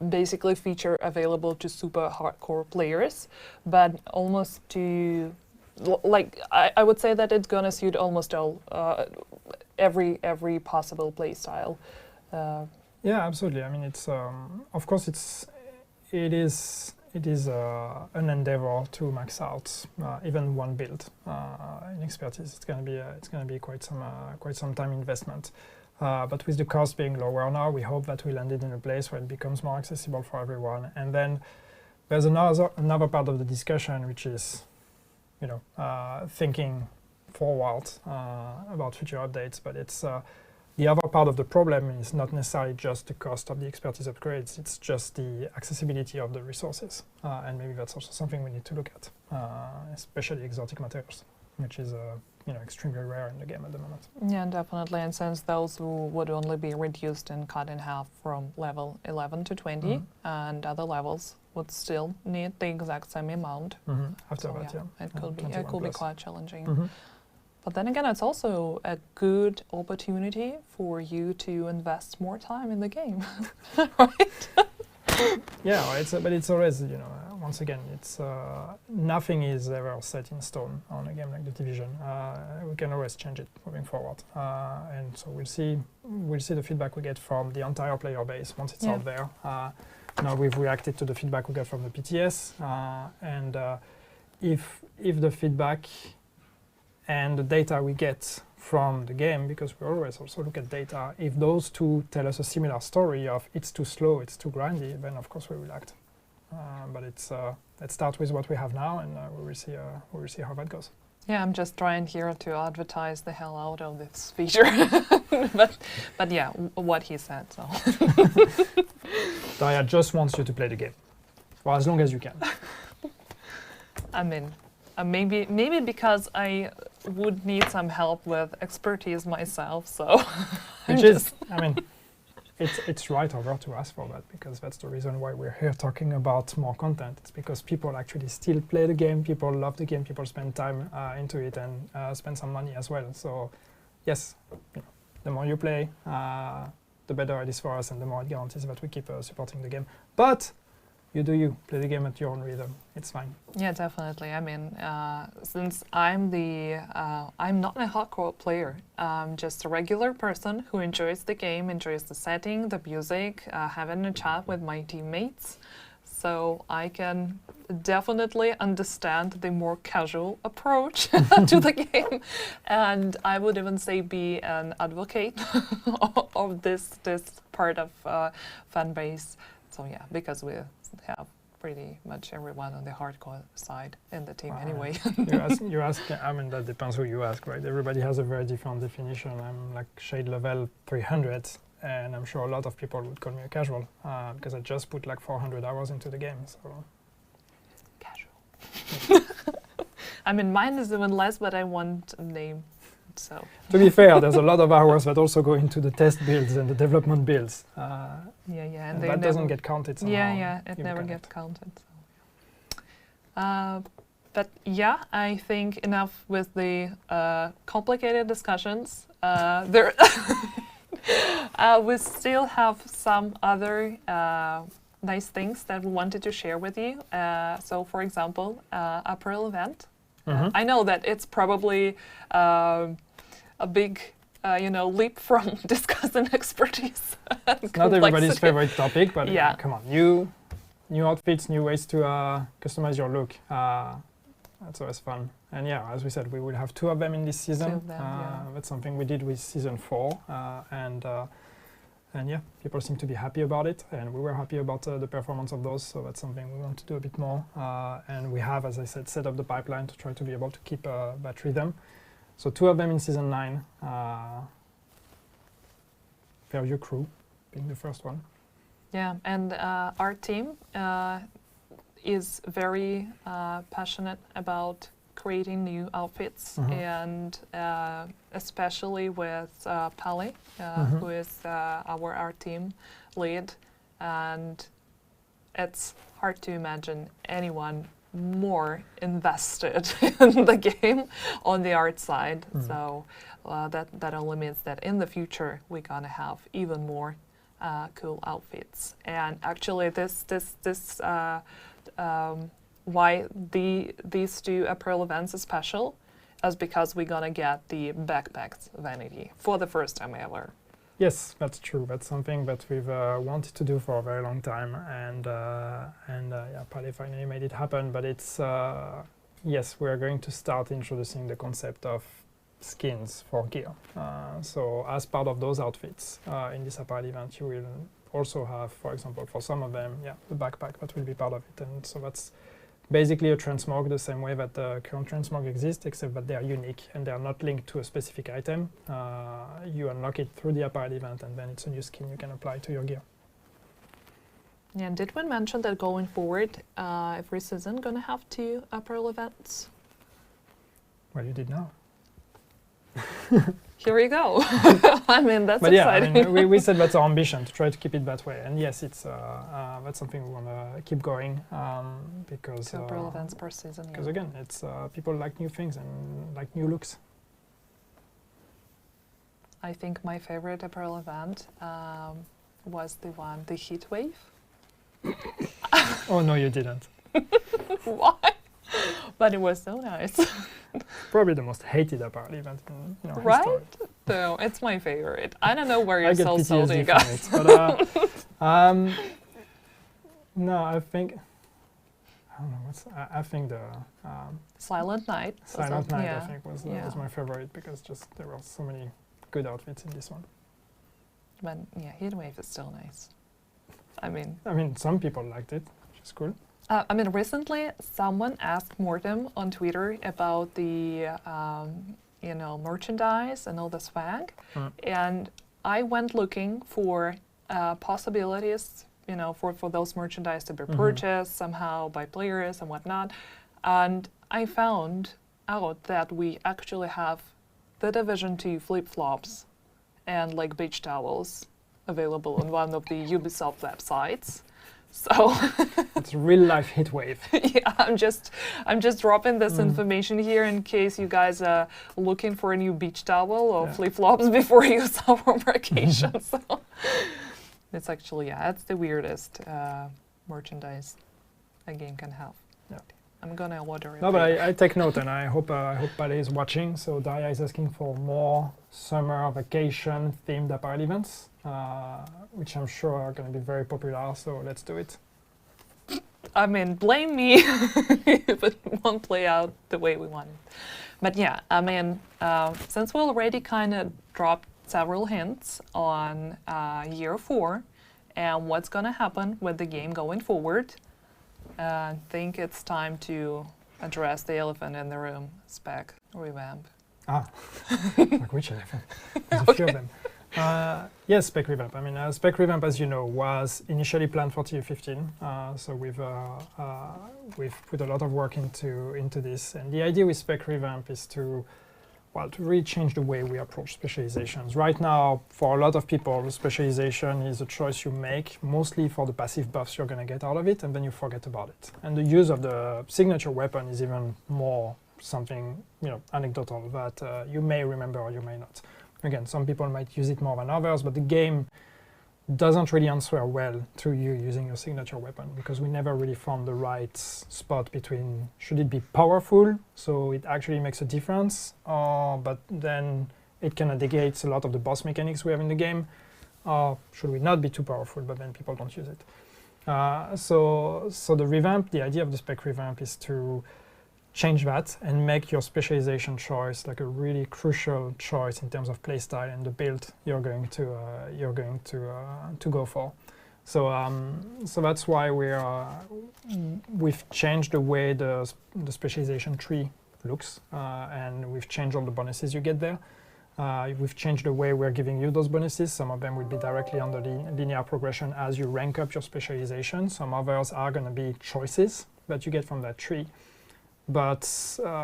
basically feature available to super hardcore players, but almost to, like, I would say that it's gonna suit almost all, every possible play style. Yeah, absolutely. I mean, it's of course it is an endeavor to max out even one build in expertise. It's gonna be quite some time investment. But with the cost being lower now, we hope that we landed in a place where it becomes more accessible for everyone. And then there's another part of the discussion, which is thinking forward about future updates. But it's the other part of the problem is not necessarily just the cost of the expertise upgrades, it's just the accessibility of the resources. And maybe that's also something we need to look at, especially exotic materials, which is extremely rare in the game at the moment. Yeah, definitely. And since those would only be reduced and cut in half from level 11 to 20, and other levels would still need the exact same amount. After So, that, yeah. it could be 21 plus. quite challenging. But then again, it's also a good opportunity for you to invest more time in the game, right? Yeah, but it's always, once again, it's nothing is ever set in stone on a game like The Division. We can always change it moving forward, and so we'll see the feedback we get from the entire player base once it's out there. Now we've reacted to the feedback we got from the PTS, and if the feedback and the data we get from the game, because we always also look at data, if those two tell us a similar story of it's too slow, it's too grindy, then of course we will act. But let's start with what we have now, and we will see how that goes. Yeah, I'm just trying here to advertise the hell out of this feature, but yeah, what he said. So Daria just wants you to play the game for as long as you can. I mean, maybe because I would need some help with expertise myself. So it's right over to ask for that, because that's the reason why we're here talking about more content. It's because people actually still play the game, people love the game, people spend time into it and spend some money as well. So yes, the more you play, the better it is for us, and the more it guarantees that we keep supporting the game. But you play the game at your own rhythm. It's fine. Yeah, definitely. I mean, since I'm not a hardcore player. I'm just a regular person who enjoys the game, enjoys the setting, the music, having a chat with my teammates. So I can definitely understand the more casual approach to the game, and I would even say be an advocate of this part of fan base. So yeah, because we have pretty much everyone on the hardcore side in the team anyway. you ask. I mean, that depends who you ask, right? Everybody has a very different definition. I'm like shade level 300, and I'm sure a lot of people would call me a casual because I just put like 400 hours into the game. So casual. I mean, mine is even less, but I want a name. So to be fair, there's a lot of hours that also go into the test builds and the development builds. And that doesn't get counted somehow. It never gets counted. So. But yeah, I think enough with the complicated discussions. There, we still have some other nice things that we wanted to share with you. So, for example, April event. I know that it's probably a big, leap from discussing expertise. It's not everybody's favorite topic, but yeah. Come on, new outfits, new ways to customize your look. That's always fun. And yeah, as we said, we will have 2 of them in this season. 2 of them, That's something we did with season 4, and yeah, people seem to be happy about it, and we were happy about the performance of those, so that's something we want to do a bit more. And we have, as I said, set up the pipeline to try to be able to keep that rhythm. So 2 of them in season 9. Fairview Crew being the first one. Yeah, and our team is very passionate about creating new outfits, and especially with Pali, who is our art team lead, and it's hard to imagine anyone more invested in the game on the art side. So that only means that in the future we're gonna have even more cool outfits. And actually, why these 2 April events are special is because we're gonna get the backpacks vanity for the first time ever. Yes, that's true. That's something that we've wanted to do for a very long time, and Pali finally made it happen. But it's yes, we are going to start introducing the concept of skins for gear. So as part of those outfits in this apparel event, you will also have, for example, for some of them, the backpack that will be part of it, and so that's basically a transmog the same way that the current transmog exists, except that they are unique and they are not linked to a specific item. You unlock it through the apparel event, and then it's a new skin you can apply to your gear. Yeah, did we mention that going forward, every season gonna have 2 apparel events? Well, you did now. here we go. I mean, that's But yeah, I exciting. mean, we said that's our ambition, to try to keep it that way. And yes, it's that's something we want to keep going, because Two April events per season. because Yeah. again, it's people like new things and like new looks. I think my favorite April event was the heat wave. Oh no, you didn't. Why? But it was so nice. Probably the most hated apparel event in Right? history. So it's my favorite. I don't know where I you're get so PTSD salty, from guys. it, but no, I think I don't know. I think the Silent Night. was Silent up- Night yeah. I think was Yeah. was my favorite, because just there were so many good outfits in this one. But yeah, heat wave is still nice. I mean, Some people liked it, which is cool. recently someone asked Mortem on Twitter about the, merchandise and all the swag, and I went looking for possibilities, for those merchandise to be purchased somehow by players and whatnot, and I found out that we actually have the Division 2 flip-flops and like beach towels available on one of the Ubisoft websites. So It's real life heat wave. yeah, I'm just dropping this information here in case you guys are looking for a new beach towel or flip-flops before your summer vacation. So it's actually, it's the weirdest merchandise a game can have. Yeah. I'm gonna order it. No, but later. I take note, and I hope Palais is watching. So Daria is asking for more summer vacation themed apparel events, which I'm sure are going to be very popular. So let's do it. I mean, blame me if it won't play out the way we want it. But yeah, I mean, since we already kind of dropped several hints on year 4 and what's going to happen with the game going forward, I think it's time to address the elephant in the room, spec revamp. Like which elephant? There's a few of them. Yes, spec revamp. I mean, spec revamp, as you know, was initially planned for TU15. So we've put a lot of work into this. And the idea with spec revamp is to really change the way we approach specializations. Right now, for a lot of people, specialization is a choice you make, mostly for the passive buffs you're going to get out of it, and then you forget about it. And the use of the signature weapon is even more something anecdotal that you may remember or you may not. Again, some people might use it more than others, but the game doesn't really answer well to you using your signature weapon, because we never really found the right spot between should it be powerful, so it actually makes a difference, but then it kind of negates a lot of the boss mechanics we have in the game, or should we not be too powerful, but then people don't use it. So the revamp, the idea of the spec revamp is to change that and make your specialization choice like a really crucial choice in terms of playstyle and the build you're going to go for. So that's why we've changed the way the specialization tree looks, and we've changed all the bonuses you get there. We've changed the way we're giving you those bonuses. Some of them will be directly on the linear progression as you rank up your specialization. Some others are going to be choices that you get from that tree. But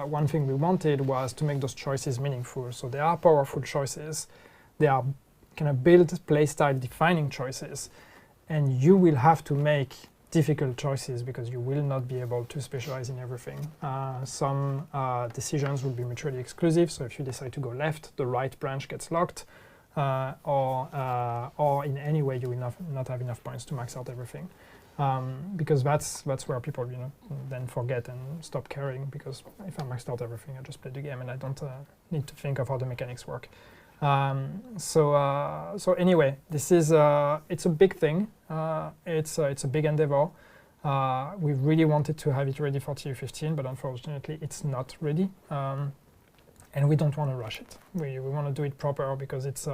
one thing we wanted was to make those choices meaningful. So they are powerful choices. They are kind of build playstyle defining choices. And you will have to make difficult choices because you will not be able to specialize in everything. Some decisions will be mutually exclusive. So if you decide to go left, the right branch gets locked. Or in any way you will not have enough points to max out everything. Because that's where people then forget and stop caring, because if I maxed out everything, I just play the game and I don't need to think of how the mechanics work. So anyway, this is it's a big thing. It's a big endeavor. We really wanted to have it ready for TU15, but unfortunately it's not ready. And we don't want to rush it. We want to do it proper because it's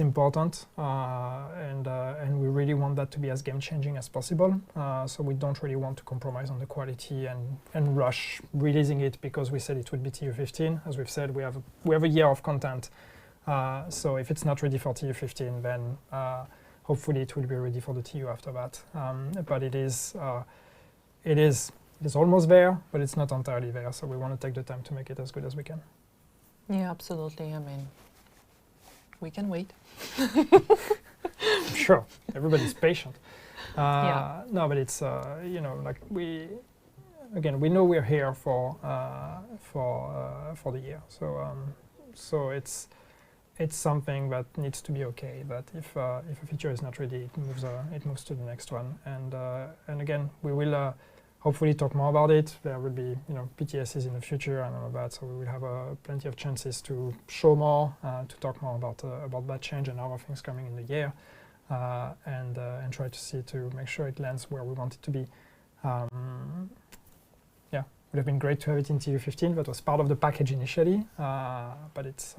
important, and we really want that to be as game-changing as possible. So we don't really want to compromise on the quality and rush releasing it because we said it would be TU15. As we've said, we have a year of content. So if it's not ready for TU15, then hopefully it will be ready for the TU after that. But it is almost there, but it's not entirely there. So we want to take the time to make it as good as we can. Yeah, absolutely. I mean, we can wait. Sure, everybody's patient. Yeah. No, but it's like we know we're here for the year. So it's something that needs to be okay. That if a feature is not ready, it moves to the next one. And again, we will hopefully talk more about it. There will be PTSs in the future and all of that. So we will have plenty of chances to show more, to talk more about that change and other things coming in the year, and try to make sure it lands where we want it to be. Yeah, it would have been great to have it in TU15. That was part of the package initially, but it's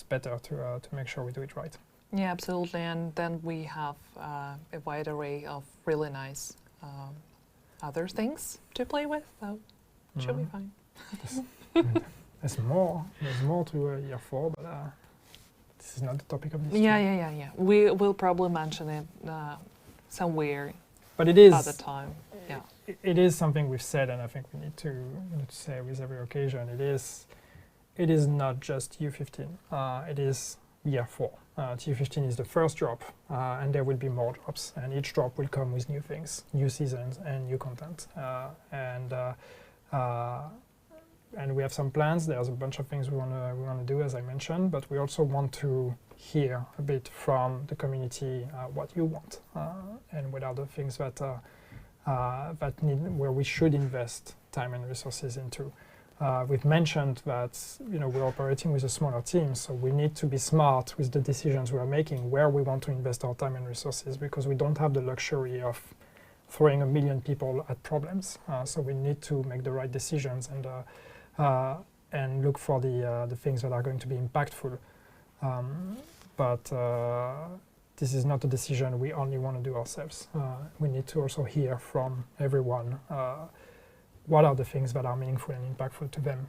better to make sure we do it right. Yeah, absolutely. And then we have a wide array of really nice other things to play with, so it should be fine. There's more to year 4, but this is not the topic of this. Yeah. We will probably mention it somewhere. But it is other time. Yeah. It is something we've said, and I think we need to say with every occasion. It is not just TU15. It is year 4. TU15 is the first drop, and there will be more drops, and each drop will come with new things, new seasons, and new content. And we have some plans. There's a bunch of things we want to do, as I mentioned, but we also want to hear a bit from the community what you want, and what are the things that where we should invest time and resources into. We've mentioned that we're operating with a smaller team, so we need to be smart with the decisions we are making, where we want to invest our time and resources, because we don't have the luxury of throwing 1 million people at problems. So we need to make the right decisions and look for the things that are going to be impactful. But this is not a decision we only want to do ourselves. We need to also hear from everyone what are the things that are meaningful and impactful to them,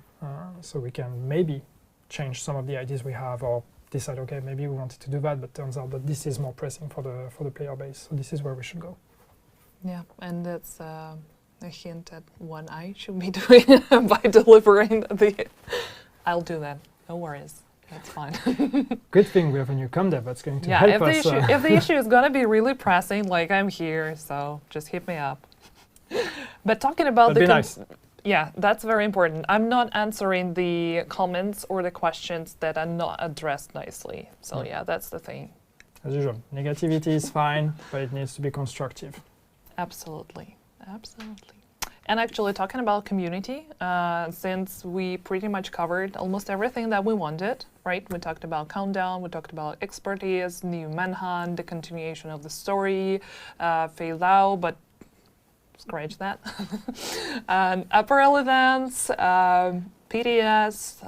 so we can maybe change some of the ideas we have, or decide, okay, maybe we wanted to do that, but turns out that this is more pressing for the player base, so this is where we should go. Yeah, and that's a hint at what I should be doing by delivering the... I'll do that, no worries, that's fine. Good thing we have a new comdev that's going to help us. If the issue is going to be really pressing, like, I'm here, so just hit me up. But talking about yeah, that's very important. I'm not answering the comments or the questions that are not addressed nicely. So yeah, that's the thing. As usual, negativity is fine, but it needs to be constructive. Absolutely. And actually, talking about community, since we pretty much covered almost everything that we wanted, right? We talked about Countdown, we talked about expertise, new Manhunt, the continuation of the story, phase out, but scratch that. Apparel events, PDS,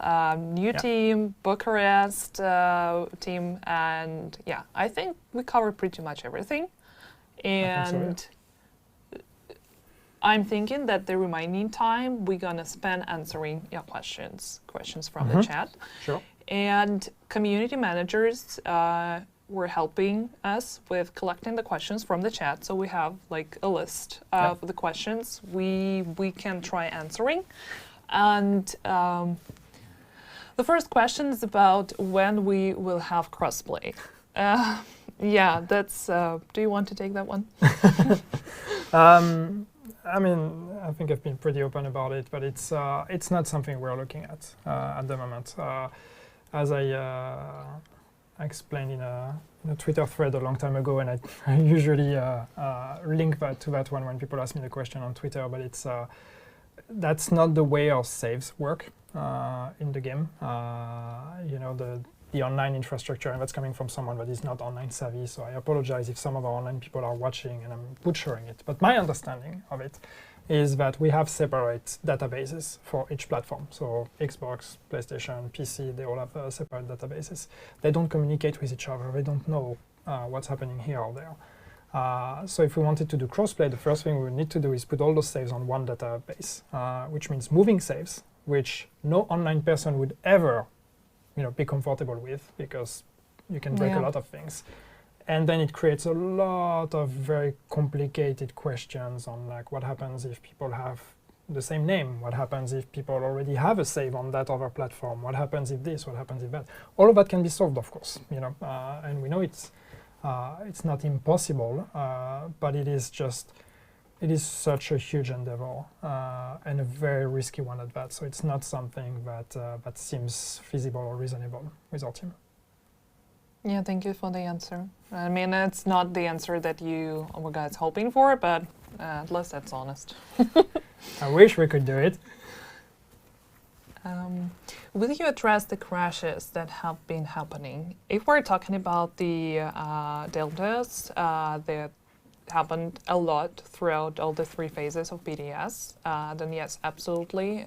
new team, Bucharest team, and yeah, I think we covered pretty much everything. And I'm thinking that the remaining time we're gonna spend answering your questions from the chat. Sure. And community managers were helping us with collecting the questions from the chat. So we have like a list of the questions we can try answering. And the first question is about when we will have crossplay. Yeah, that's. Do you want to take that one? I mean, I think I've been pretty open about it, but it's not something we're looking at the moment. As I explained in a Twitter thread a long time ago, and I usually link that to that one when people ask me the question on Twitter, but it's that's not the way our saves work in the game. The online infrastructure, and that's coming from someone that is not online savvy, so I apologize if some of our online people are watching and I'm butchering it. But my understanding of it is that we have separate databases for each platform. So Xbox, PlayStation, PC, they all have separate databases. They don't communicate with each other. They don't know what's happening here or there. So if we wanted to do crossplay, the first thing we would need to do is put all those saves on one database, which means moving saves, which no online person would ever be comfortable with, because you can break a lot of things. And then it creates a lot of very complicated questions on like what happens if people have the same name? What happens if people already have a save on that other platform? What happens if this? What happens if that? All of that can be solved, of course, and we know it's not impossible, but it is such a huge endeavor and a very risky one at that. So it's not something that seems feasible or reasonable with our team. Yeah, thank you for the answer. I mean, it's not the answer that you were guys hoping for, but at least that's honest. I wish we could do it. Will you address the crashes that have been happening? If we're talking about the deltas that happened a lot throughout all the 3 phases of BDS, then yes, absolutely.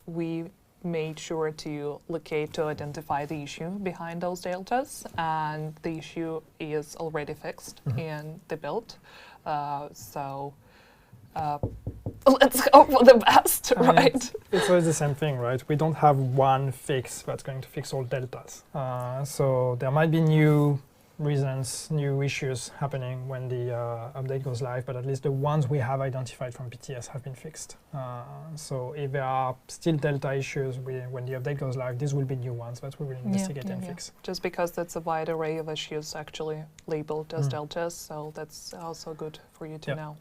We made sure to locate, to identify the issue behind those deltas, and the issue is already fixed in the build. So let's hope for the best, right? It's always the same thing, right? We don't have one fix that's going to fix all deltas. So there might be new reasons, new issues happening when the update goes live, but at least the ones we have identified from PTS have been fixed. So if there are still delta issues when the update goes live, these will be new ones that we will investigate and fix. Just because that's a wide array of issues actually labeled as deltas, so that's also good for you to know.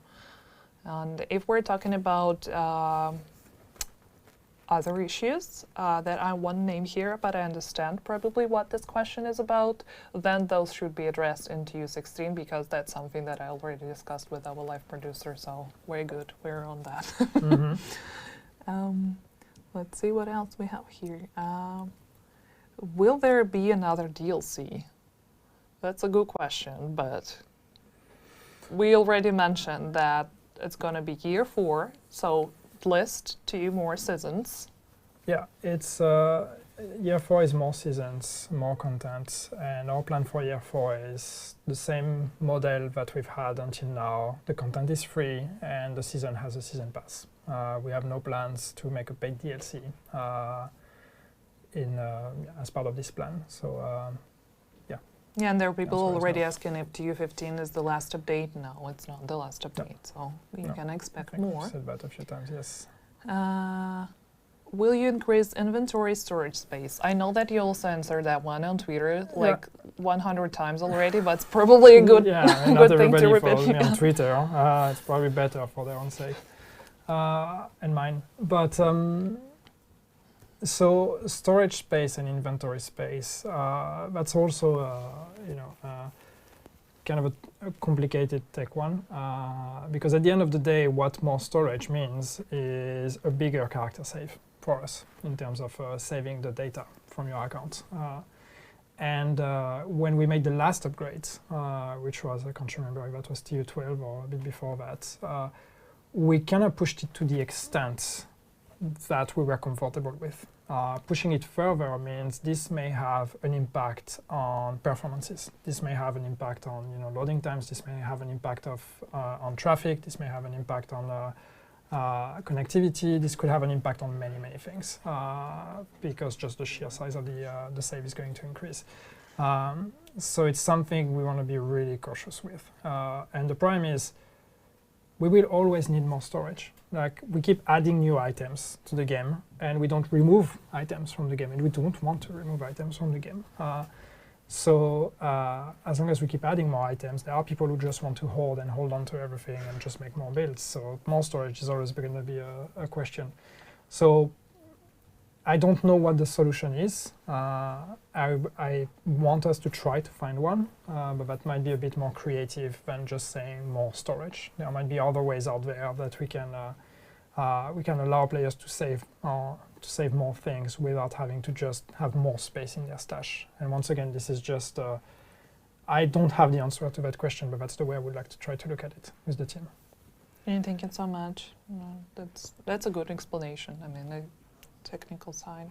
And if we're talking about other issues that I won't name here, but I understand probably what this question is about, then those should be addressed in TU16, because that's something that I already discussed with our live producer, so we're good, we're on that. Let's see what else we have here. Will there be another DLC? That's a good question, but we already mentioned that it's going to be year 4, so list 2 more seasons. Yeah, it's year 4 is more seasons, more content, and our plan for year 4 is the same model that we've had until now. The content is free, and the season has a season pass. We have no plans to make a paid DLC as part of this plan. So yeah, and there are people already asking if TU15 is the last update. No, it's not the last update, so you can expect more. I've said that a few times, yes. Will you increase inventory storage space? I know that you also answered that one on Twitter like 100 times already, but it's probably a good, good thing to repeat. Follows me on Twitter. It's probably better for their own sake and mine. But so storage space and inventory space, that's also kind of a complicated tech one, because at the end of the day, what more storage means is a bigger character save for us in terms of saving the data from your account. And when we made the last upgrade, which was, I can't remember if that was TU12 or a bit before that, we kind of pushed it to the extent that we were comfortable with. Pushing it further means this may have an impact on performances. This may have an impact on loading times. This may have an impact on traffic. This may have an impact on connectivity. This could have an impact on many, many things because just the sheer size of the save is going to increase. So it's something we want to be really cautious with. And the problem is we will always need more storage. Like, we keep adding new items to the game, and we don't remove items from the game, and we don't want to remove items from the game. So as long as we keep adding more items, there are people who just want to hold on to everything and just make more builds. So more storage is always going to be a question. So I don't know what the solution is. I want us to try to find one, but that might be a bit more creative than just saying more storage. There might be other ways out there that we can allow players to save more things without having to just have more space in their stash. And once again, this is just I don't have the answer to that question, but that's the way I would like to try to look at it with the team. Thank you so much. That's a good explanation. I mean, the technical side,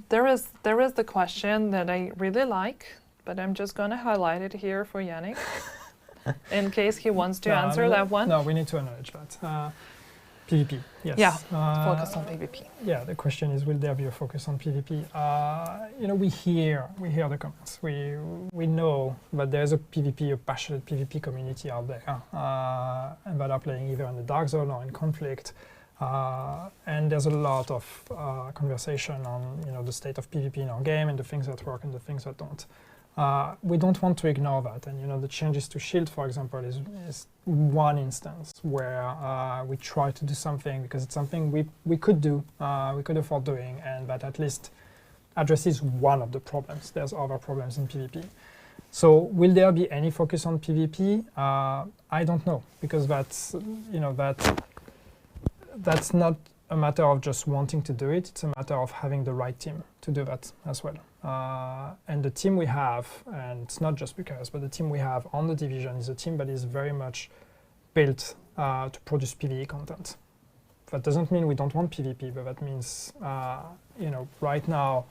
there is the question that I really like, but I'm just going to highlight it here for Yannick in case he wants to answer that one. No, we need to acknowledge that. PvP, yes. Yeah, focus on PvP. Yeah, the question is, will there be a focus on PvP? You know, we hear the comments. We know that there's a passionate PvP community out there, and that are playing either in the dark zone or in conflict. And there's a lot of conversation on, you know, the state of PvP in our game and the things that work and the things that don't. We don't want to ignore that, and you know, the changes to Shield, for example, is one instance where we try to do something because it's something we could do, we could afford doing, and that at least addresses one of the problems. There's other problems in PvP. So will there be any focus on PvP? I don't know, because that's, you know, that's not a matter of just wanting to do it. It's a matter of having the right team to do that as well. And the team we have, and it's not just because, but the team we have on the division is a team that is very much built to produce PvE content. That doesn't mean we don't want PvP, but that means, you know, right now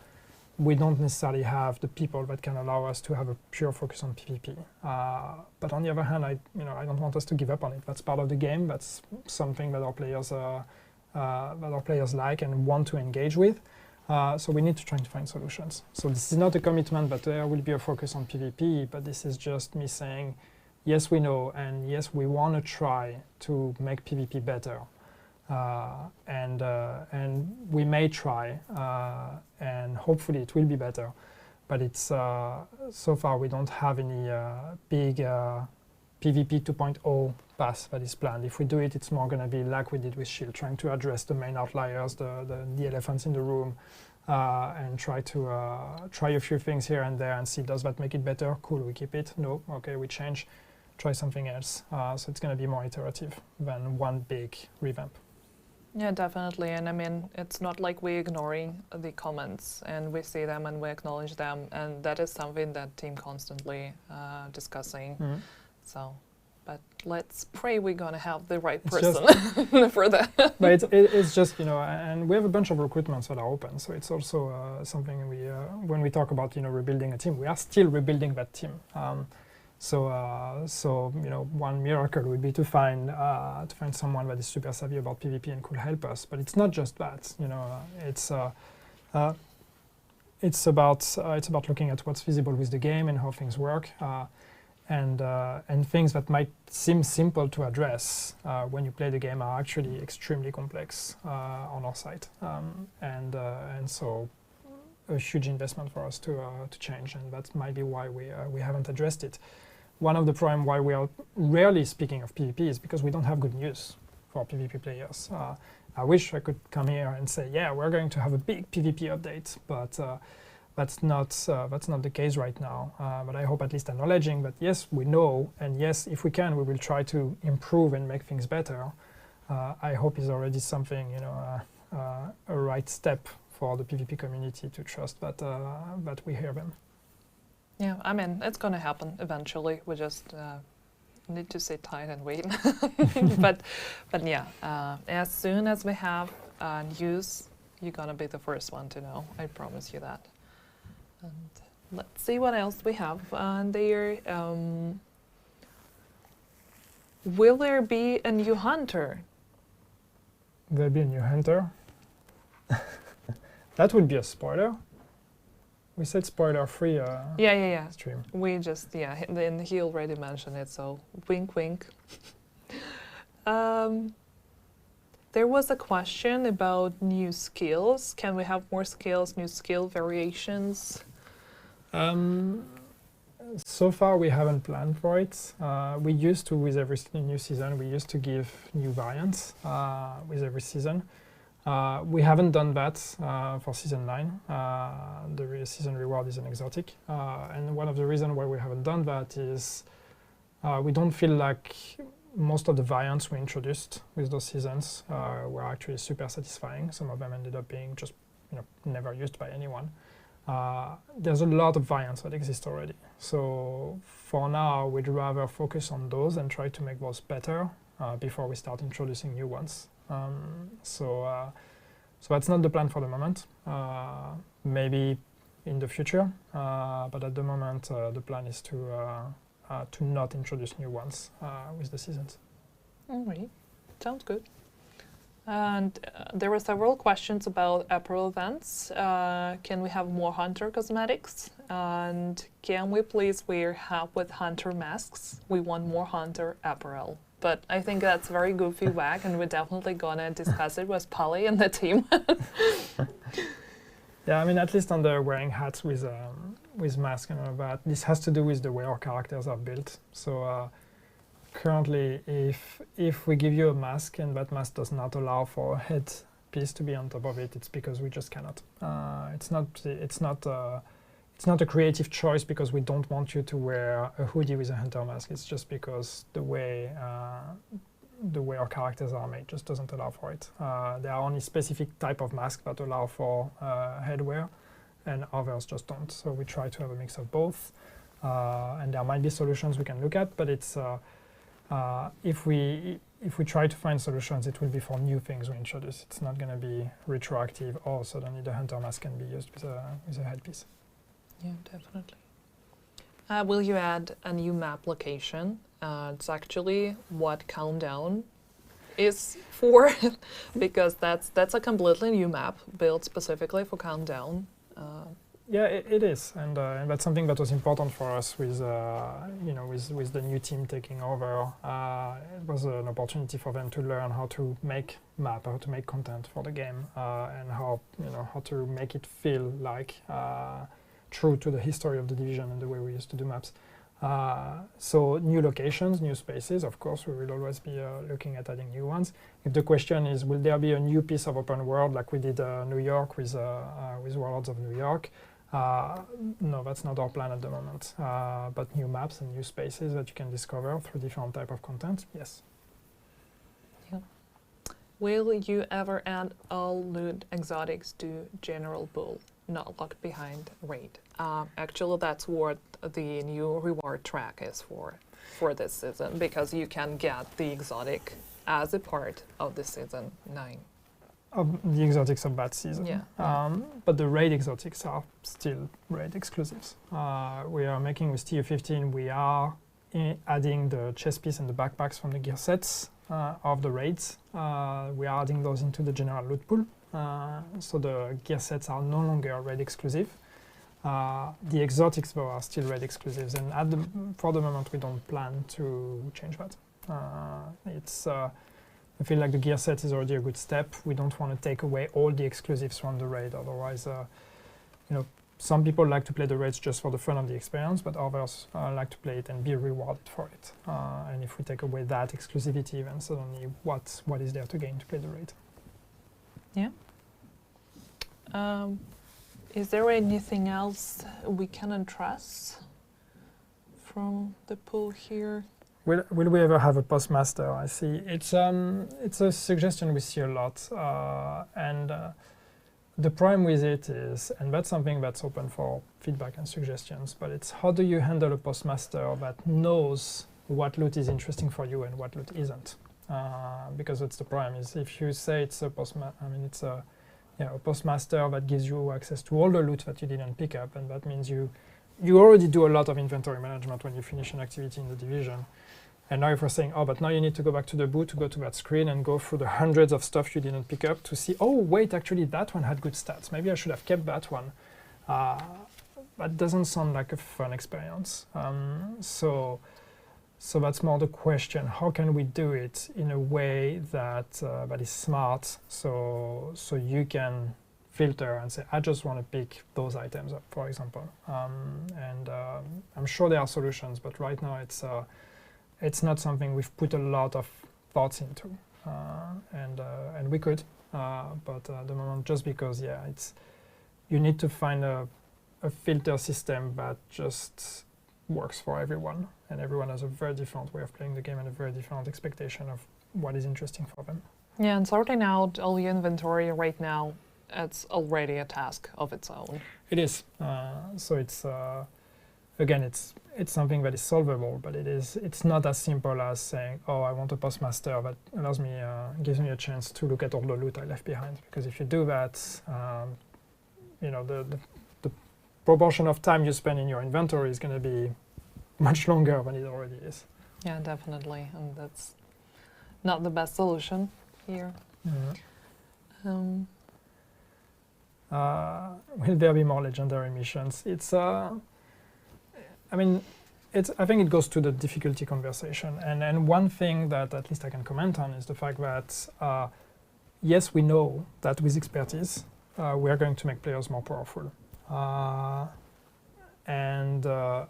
we don't necessarily have the people that can allow us to have a pure focus on PvP. But on the other hand, I don't want us to give up on it. That's part of the game. That's something that our players like and want to engage with. So we need to try to find solutions. So this is not a commitment that there will be a focus on PvP, but this is just me saying, yes, we know, and yes, we want to try to make PvP better. And we may try, and hopefully it will be better. But it's so far we don't have any big PvP 2.0 path that is planned. If we do it, it's more going to be like we did with Shield, trying to address the main outliers, the elephants in the room, and try a few things here and there and see, does that make it better? Cool, we keep it. No, okay, we change, try something else. So it's going to be more iterative than one big revamp. Yeah, definitely. And I mean, it's not like we're ignoring the comments, and we see them and we acknowledge them, and that is something that team constantly discussing. Mm-hmm. So, but let's pray we're going to have the right person for that. But it's just, you know, and we have a bunch of recruitments that are open, so it's also something we, when we talk about, you know, rebuilding a team, we are still rebuilding that team. So you know, one miracle would be to find someone that is super savvy about PvP and could help us. But it's not just that. You know, it's about looking at what's feasible with the game and how things work, and things that might seem simple to address when you play the game are actually extremely complex on our side, and so a huge investment for us to change, and that might be why we haven't addressed it. One of the problems why we are rarely speaking of PvP is because we don't have good news for PvP players. I wish I could come here and say, yeah, we're going to have a big PvP update, but that's not the case right now. But I hope at least acknowledging that yes, we know, and yes, if we can, we will try to improve and make things better. I hope is already something, you know, a right step for the PvP community to trust that we hear them. Yeah, I mean, it's going to happen eventually. We just need to sit tight and wait. but yeah, as soon as we have news, you're going to be the first one to know. I promise you that. And let's see what else we have there. Will there be a new hunter? There'll be a new hunter? That would be a spoiler. We said spoiler-free stream. We just, and he already mentioned it, so wink, wink. There was a question about new skills. Can we have more skills, new skill variations? So far, we haven't planned for it. We used to, with every new season, we used to give new variants with every season. We haven't done that for Season 9. The season reward is an exotic. And one of the reasons why we haven't done that is we don't feel like most of the variants we introduced with those seasons were actually super satisfying. Some of them ended up being just, you know, never used by anyone. There's a lot of variants that exist already. So for now, we'd rather focus on those and try to make those better before we start introducing new ones. So that's not the plan for the moment. Maybe in the future, but at the moment, the plan is to not introduce new ones with the seasons. All right, sounds good. And there were several questions about April events. Can we have more hunter cosmetics? And can we please wear hat with hunter masks? We want more hunter apparel. But I think that's very good feedback, and we're definitely gonna discuss it with Polly and the team. Yeah, I mean, at least on the wearing hats with masks and all that, this has to do with the way our characters are built. So currently, if we give you a mask and that mask does not allow for a head piece to be on top of it, it's because we just cannot. It's not a creative choice because we don't want you to wear a hoodie with a hunter mask. It's just because the way our characters are made just doesn't allow for it. There are only specific type of masks that allow for headwear, and others just don't. So we try to have a mix of both, and there might be solutions we can look at, but it's if we try to find solutions, it will be for new things we introduce. It's not going to be retroactive, or suddenly the hunter mask can be used with a headpiece. Yeah, definitely. Will you add a new map location? It's actually what Countdown is for, because that's a completely new map built specifically for Countdown. Yeah, it is, and that's something that was important for us with with the new team taking over. It was an opportunity for them to learn how to make map, how to make content for the game, and how to make it feel like true to the history of the Division and the way we used to do maps. So new locations, new spaces, of course, we will always be looking at adding new ones. If the question is, will there be a new piece of open world like we did New York with Warlords of New York? No, that's not our plan at the moment. But new maps and new spaces that you can discover through different type of content, yes. Yeah. Will you ever add all loot exotics to General Pool, not locked behind raid? Actually, that's what the new reward track is for this season, because you can get the exotic as a part of the season 9. The exotics of that season. Yeah. But the raid exotics are still raid exclusives. We are making with TU15, we are adding the chest piece and the backpacks from the gear sets of the raids. We are adding those into the general loot pool. So the gear sets are no longer raid exclusive. The exotics though are still raid exclusives, and for the moment we don't plan to change that. I feel like the gear set is already a good step. We don't want to take away all the exclusives from the raid, otherwise some people like to play the raids just for the fun of the experience, but others like to play it and be rewarded for it. And if we take away that exclusivity, then suddenly what is there to gain to play the raid? Yeah. Is there anything else we can address from the pool here? Will we ever have a postmaster? I see. It's a suggestion we see a lot, and the problem with it is, and that's something that's open for feedback and suggestions, but it's how do you handle a postmaster that knows what loot is interesting for you and what loot isn't? Because that's the problem. Is if you say it's a postmaster that gives you access to all the loot that you didn't pick up, and that means you already do a lot of inventory management when you finish an activity in the Division. And now if we're saying, oh, but now you need to go back to the boot to go to that screen and go through the hundreds of stuff you didn't pick up to see, oh, wait, actually that one had good stats. Maybe I should have kept that one. That doesn't sound like a fun experience. So that's more the question. How can we do it in a way that that is smart, so you can filter and say, I just want to pick those items up, for example. I'm sure there are solutions, but right now it's not something we've put a lot of thoughts into, and we could, but at the moment, just because you need to find a filter system that just works for everyone, and everyone has a very different way of playing the game and a very different expectation of what is interesting for them. Yeah, and sorting out all your inventory right now, it's already a task of its own. It is. So it's again, it's something that is solvable, but it's not as simple as saying, oh, I want a postmaster that allows me, gives me a chance to look at all the loot I left behind. Because if you do that, the proportion of time you spend in your inventory is going to be much longer than it already is. Yeah, definitely, and that's not the best solution here. Will there be more legendary missions? It's, I mean, I think it goes to the difficulty conversation. And one thing that at least I can comment on is the fact that, yes, we know that with expertise, we are going to make players more powerful.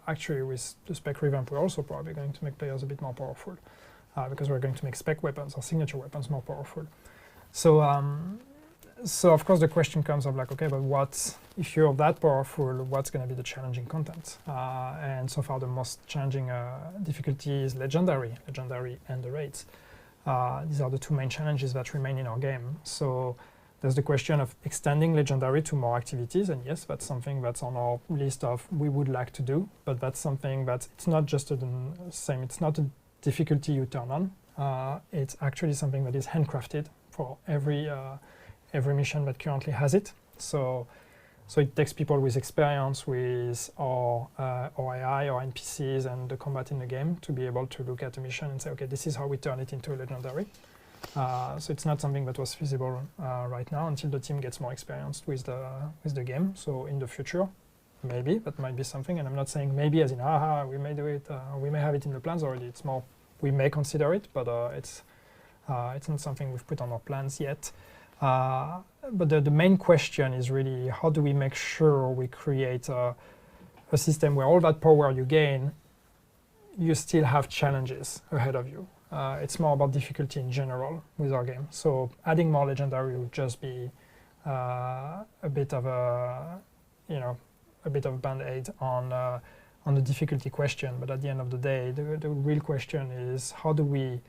Actually, with the spec revamp, we're also probably going to make players a bit more powerful because we're going to make spec weapons or signature weapons more powerful. So of course the question comes of like, okay, but what if you're that powerful? What's going to be the challenging content? And so far, the most challenging difficulty is legendary and the raids. These are the two main challenges that remain in our game. So there's the question of extending legendary to more activities, and yes, that's something that's on our list of we would like to do, but that's something that it's not just the same. It's not a difficulty you turn on. It's actually something that is handcrafted for every mission that currently has it. So it takes people with experience with our AI or NPCs and the combat in the game to be able to look at a mission and say, okay, this is how we turn it into a legendary. So it's not something that was feasible right now until the team gets more experienced with the game. So in the future, maybe that might be something. And I'm not saying maybe as in, we may do it, we may have it in the plans already. It's more, we may consider it, but it's not something we've put on our plans yet. But the main question is really how do we make sure we create a system where all that power you gain, you still have challenges ahead of you. It's more about difficulty in general with our game. So adding more legendary would just be a bit of a band-aid on the difficulty question. But at the end of the day, the real question is how do we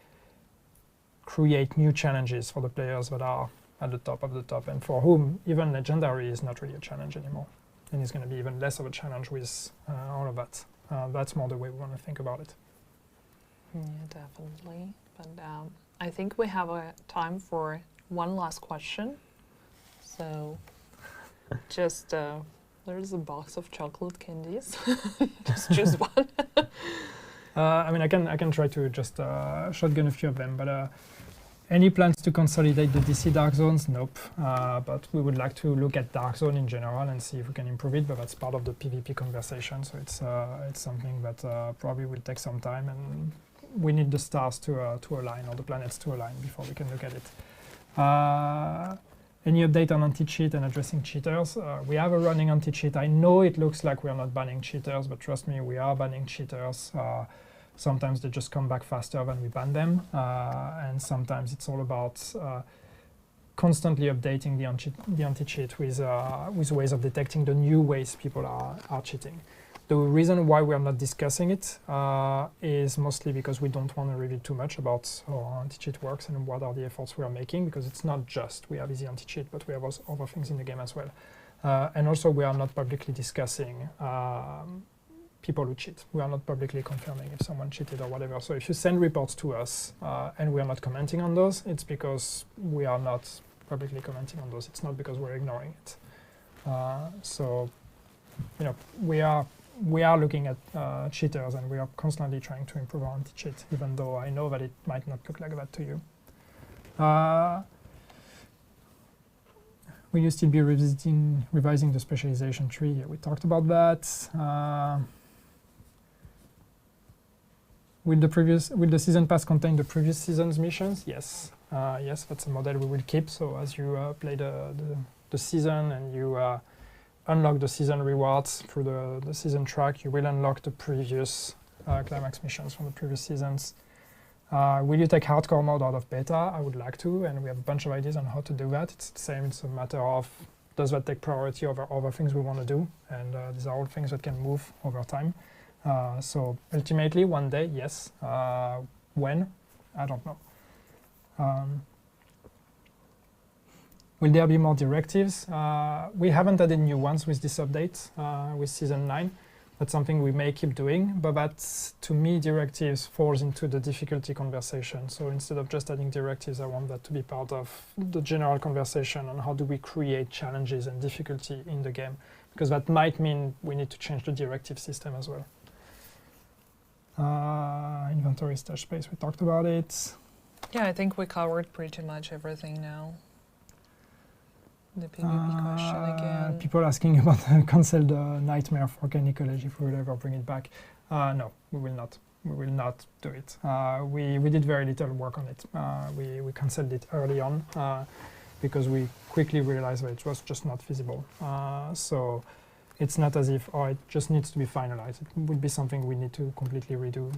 create new challenges for the players that are at the top of the top, and for whom even legendary is not really a challenge anymore, and it's going to be even less of a challenge with all of that. That's more the way we want to think about it. Yeah, definitely. But I think we have time for one last question. So just there's a box of chocolate candies. Just choose one. I mean, I can try to just shotgun a few of them, but any plans to consolidate the DC Dark Zones? Nope. But we would like to look at Dark Zone in general and see if we can improve it, but that's part of the PvP conversation, so it's something that probably will take some time, and we need the stars to align, or the planets to align, before we can look at it. Any update on anti-cheat and addressing cheaters? We have a running anti-cheat. I know it looks like we are not banning cheaters, but trust me, we are banning cheaters. Sometimes they just come back faster than we ban them, and sometimes it's all about constantly updating the anti-cheat with ways of detecting the new ways people are cheating. The reason why we are not discussing it is mostly because we don't want to reveal too much about how anti-cheat works and what are the efforts we are making, because it's not just we have easy anti-cheat, but we have also other things in the game as well. And also we are not publicly discussing people who cheat. We are not publicly confirming if someone cheated or whatever. So if you send reports to us and we are not commenting on those, it's because we are not publicly commenting on those. It's not because we're ignoring it. So, you know, we are looking at cheaters, and we are constantly trying to improve our anti-cheat, even though I know that it might not look like that to you. Will you still be revising the specialization tree? Yeah, we talked about that. Will the season pass contain the previous season's missions? Yes. Yes, that's a model we will keep. So as you play the season and you unlock the season rewards through the season track, you will unlock the previous climax missions from the previous seasons. Will you take hardcore mode out of beta? I would like to, and we have a bunch of ideas on how to do that. It's the same. It's a matter of does that take priority over other things we want to do, and these are all things that can move over time. So ultimately, one day, yes. When? I don't know. Will there be more directives? We haven't added new ones with this update, with Season 9. That's something we may keep doing, but that, to me, directives falls into the difficulty conversation. So instead of just adding directives, I want that to be part of the general conversation on how do we create challenges and difficulty in the game, because that might mean we need to change the directive system as well. Inventory stash space, we talked about it. Yeah, I think we covered pretty much everything now. The PvP question again. People asking about cancel the nightmare for Can Ecology if we will ever bring it back. No, we will not. We will not do it. We did very little work on it. We cancelled it early on because we quickly realized that it was just not feasible. So it's not as if, it just needs to be finalized. It would be something we need to completely redo.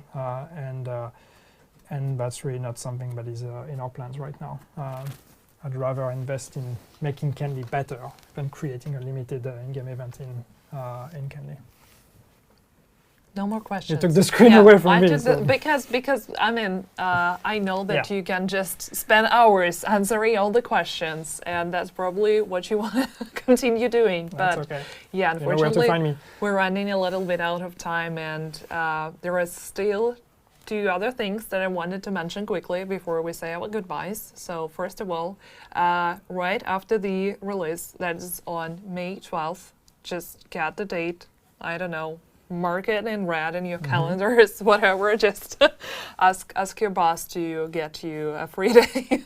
And that's really not something that is in our plans right now. I'd rather invest in making Candy better than creating a limited in-game event in Candy. No more questions. You took the screen away from me. Because I mean, I know that you can just spend hours answering all the questions, and that's probably what you want to continue doing. That's but okay. yeah, You know where to find unfortunately, me. we're running a little bit out of time, and there is still 2 other things that I wanted to mention quickly before we say our goodbyes. So first of all, right after the release, that is on May 12th, just get the date. I don't know. Mark it in red in your calendars, whatever. Just ask your boss to get you a free day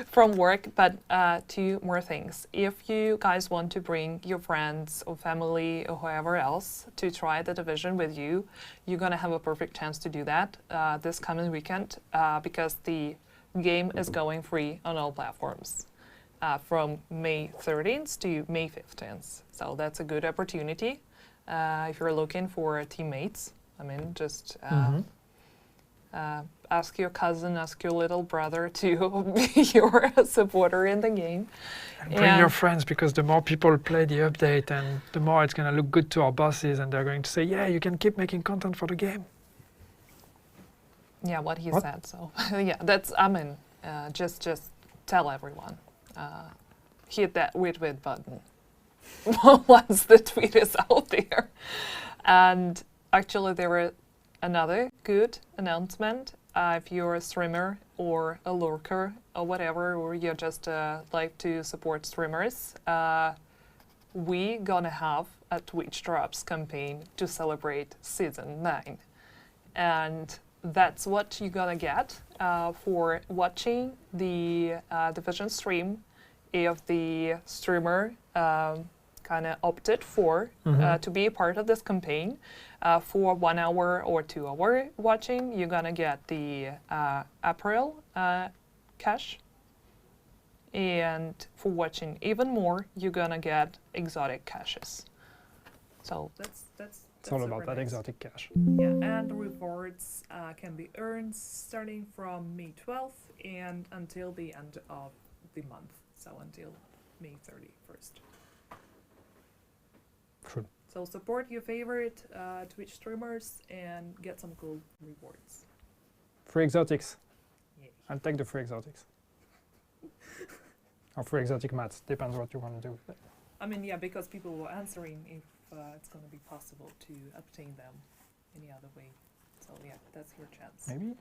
from work. But 2 more things. If you guys want to bring your friends or family or whoever else to try the Division with you, you're going to have a perfect chance to do that this coming weekend because the game is going free on all platforms. From May 13th to May 15th. So that's a good opportunity. If you're looking for teammates, I mean, just ask your cousin, ask your little brother to be your supporter in the game. And bring your friends, because the more people play the update, and the more it's going to look good to our bosses, and they're going to say, yeah, you can keep making content for the game. Yeah, what he said. So yeah, that's, I mean, just tell everyone. Hit that retweet button. Once the tweet is out there. And actually there was another good announcement. If you're a streamer or a lurker or whatever, or you just like to support streamers, we gonna have a Twitch Drops campaign to celebrate Season 9. And that's what you're gonna get for watching the Division stream if the streamer kind of opted for to be a part of this campaign. For 1 hour or 2 hour watching, you're gonna get the April cash, and for watching even more, you're gonna get exotic caches. So that's it's all about that exotic cash. Yeah, and the rewards can be earned starting from May 12th and until the end of the month, so until May 31st. Cool. So support your favorite Twitch streamers and get some cool rewards. Free exotics. Yeah. I'll take the free exotics. Or free exotic mats, depends what you want to do. I mean, yeah, because people were answering if it's going to be possible to obtain them any other way. So yeah, that's your chance. Maybe.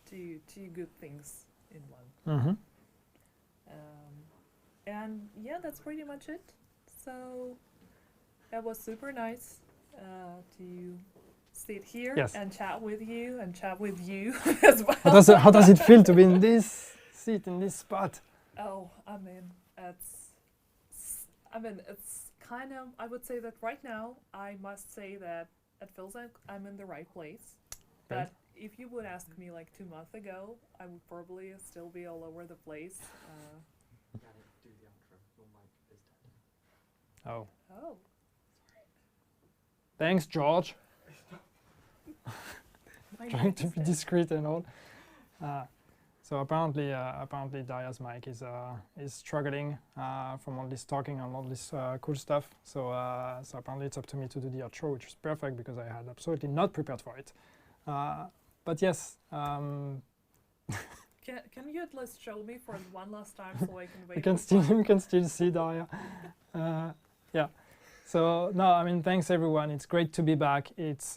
Two good things in one. And yeah, that's pretty much it. So that was super nice to sit here and chat with you as well. How does it feel to be in this seat, in this spot? Oh, I mean, it's kind of, I would say that right now, I must say that it feels like I'm in the right place. But if you would ask me like 2 months ago, I would probably still be all over the place. Oh. Oh. Thanks, George. Trying to be discreet and all. So apparently Daria's mic is struggling from all this talking and all this cool stuff. So apparently it's up to me to do the outro, which is perfect because I had absolutely not prepared for it. But yes. Can you at least show me for one last time so I can wait? You can still see Daria. Yeah. So no, I mean, thanks everyone. It's great to be back. It's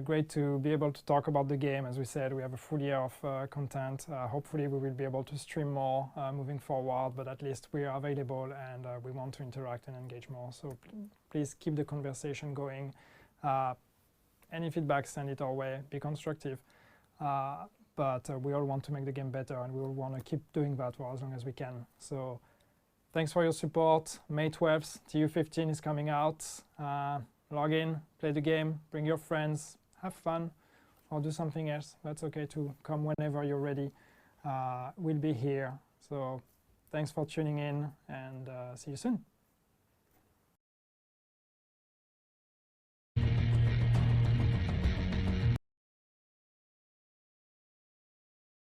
great to be able to talk about the game. As we said, we have a full year of content. Hopefully we will be able to stream more moving forward, but at least we are available and we want to interact and engage more. So please keep the conversation going. Any feedback, send it our way. Be constructive. but we all want to make the game better, and we all want to keep doing that for as long as we can. So thanks for your support. May 12th, TU15 is coming out. Log in, play the game, bring your friends, have fun, or do something else. That's okay to come whenever you're ready. We'll be here. So thanks for tuning in, and see you soon.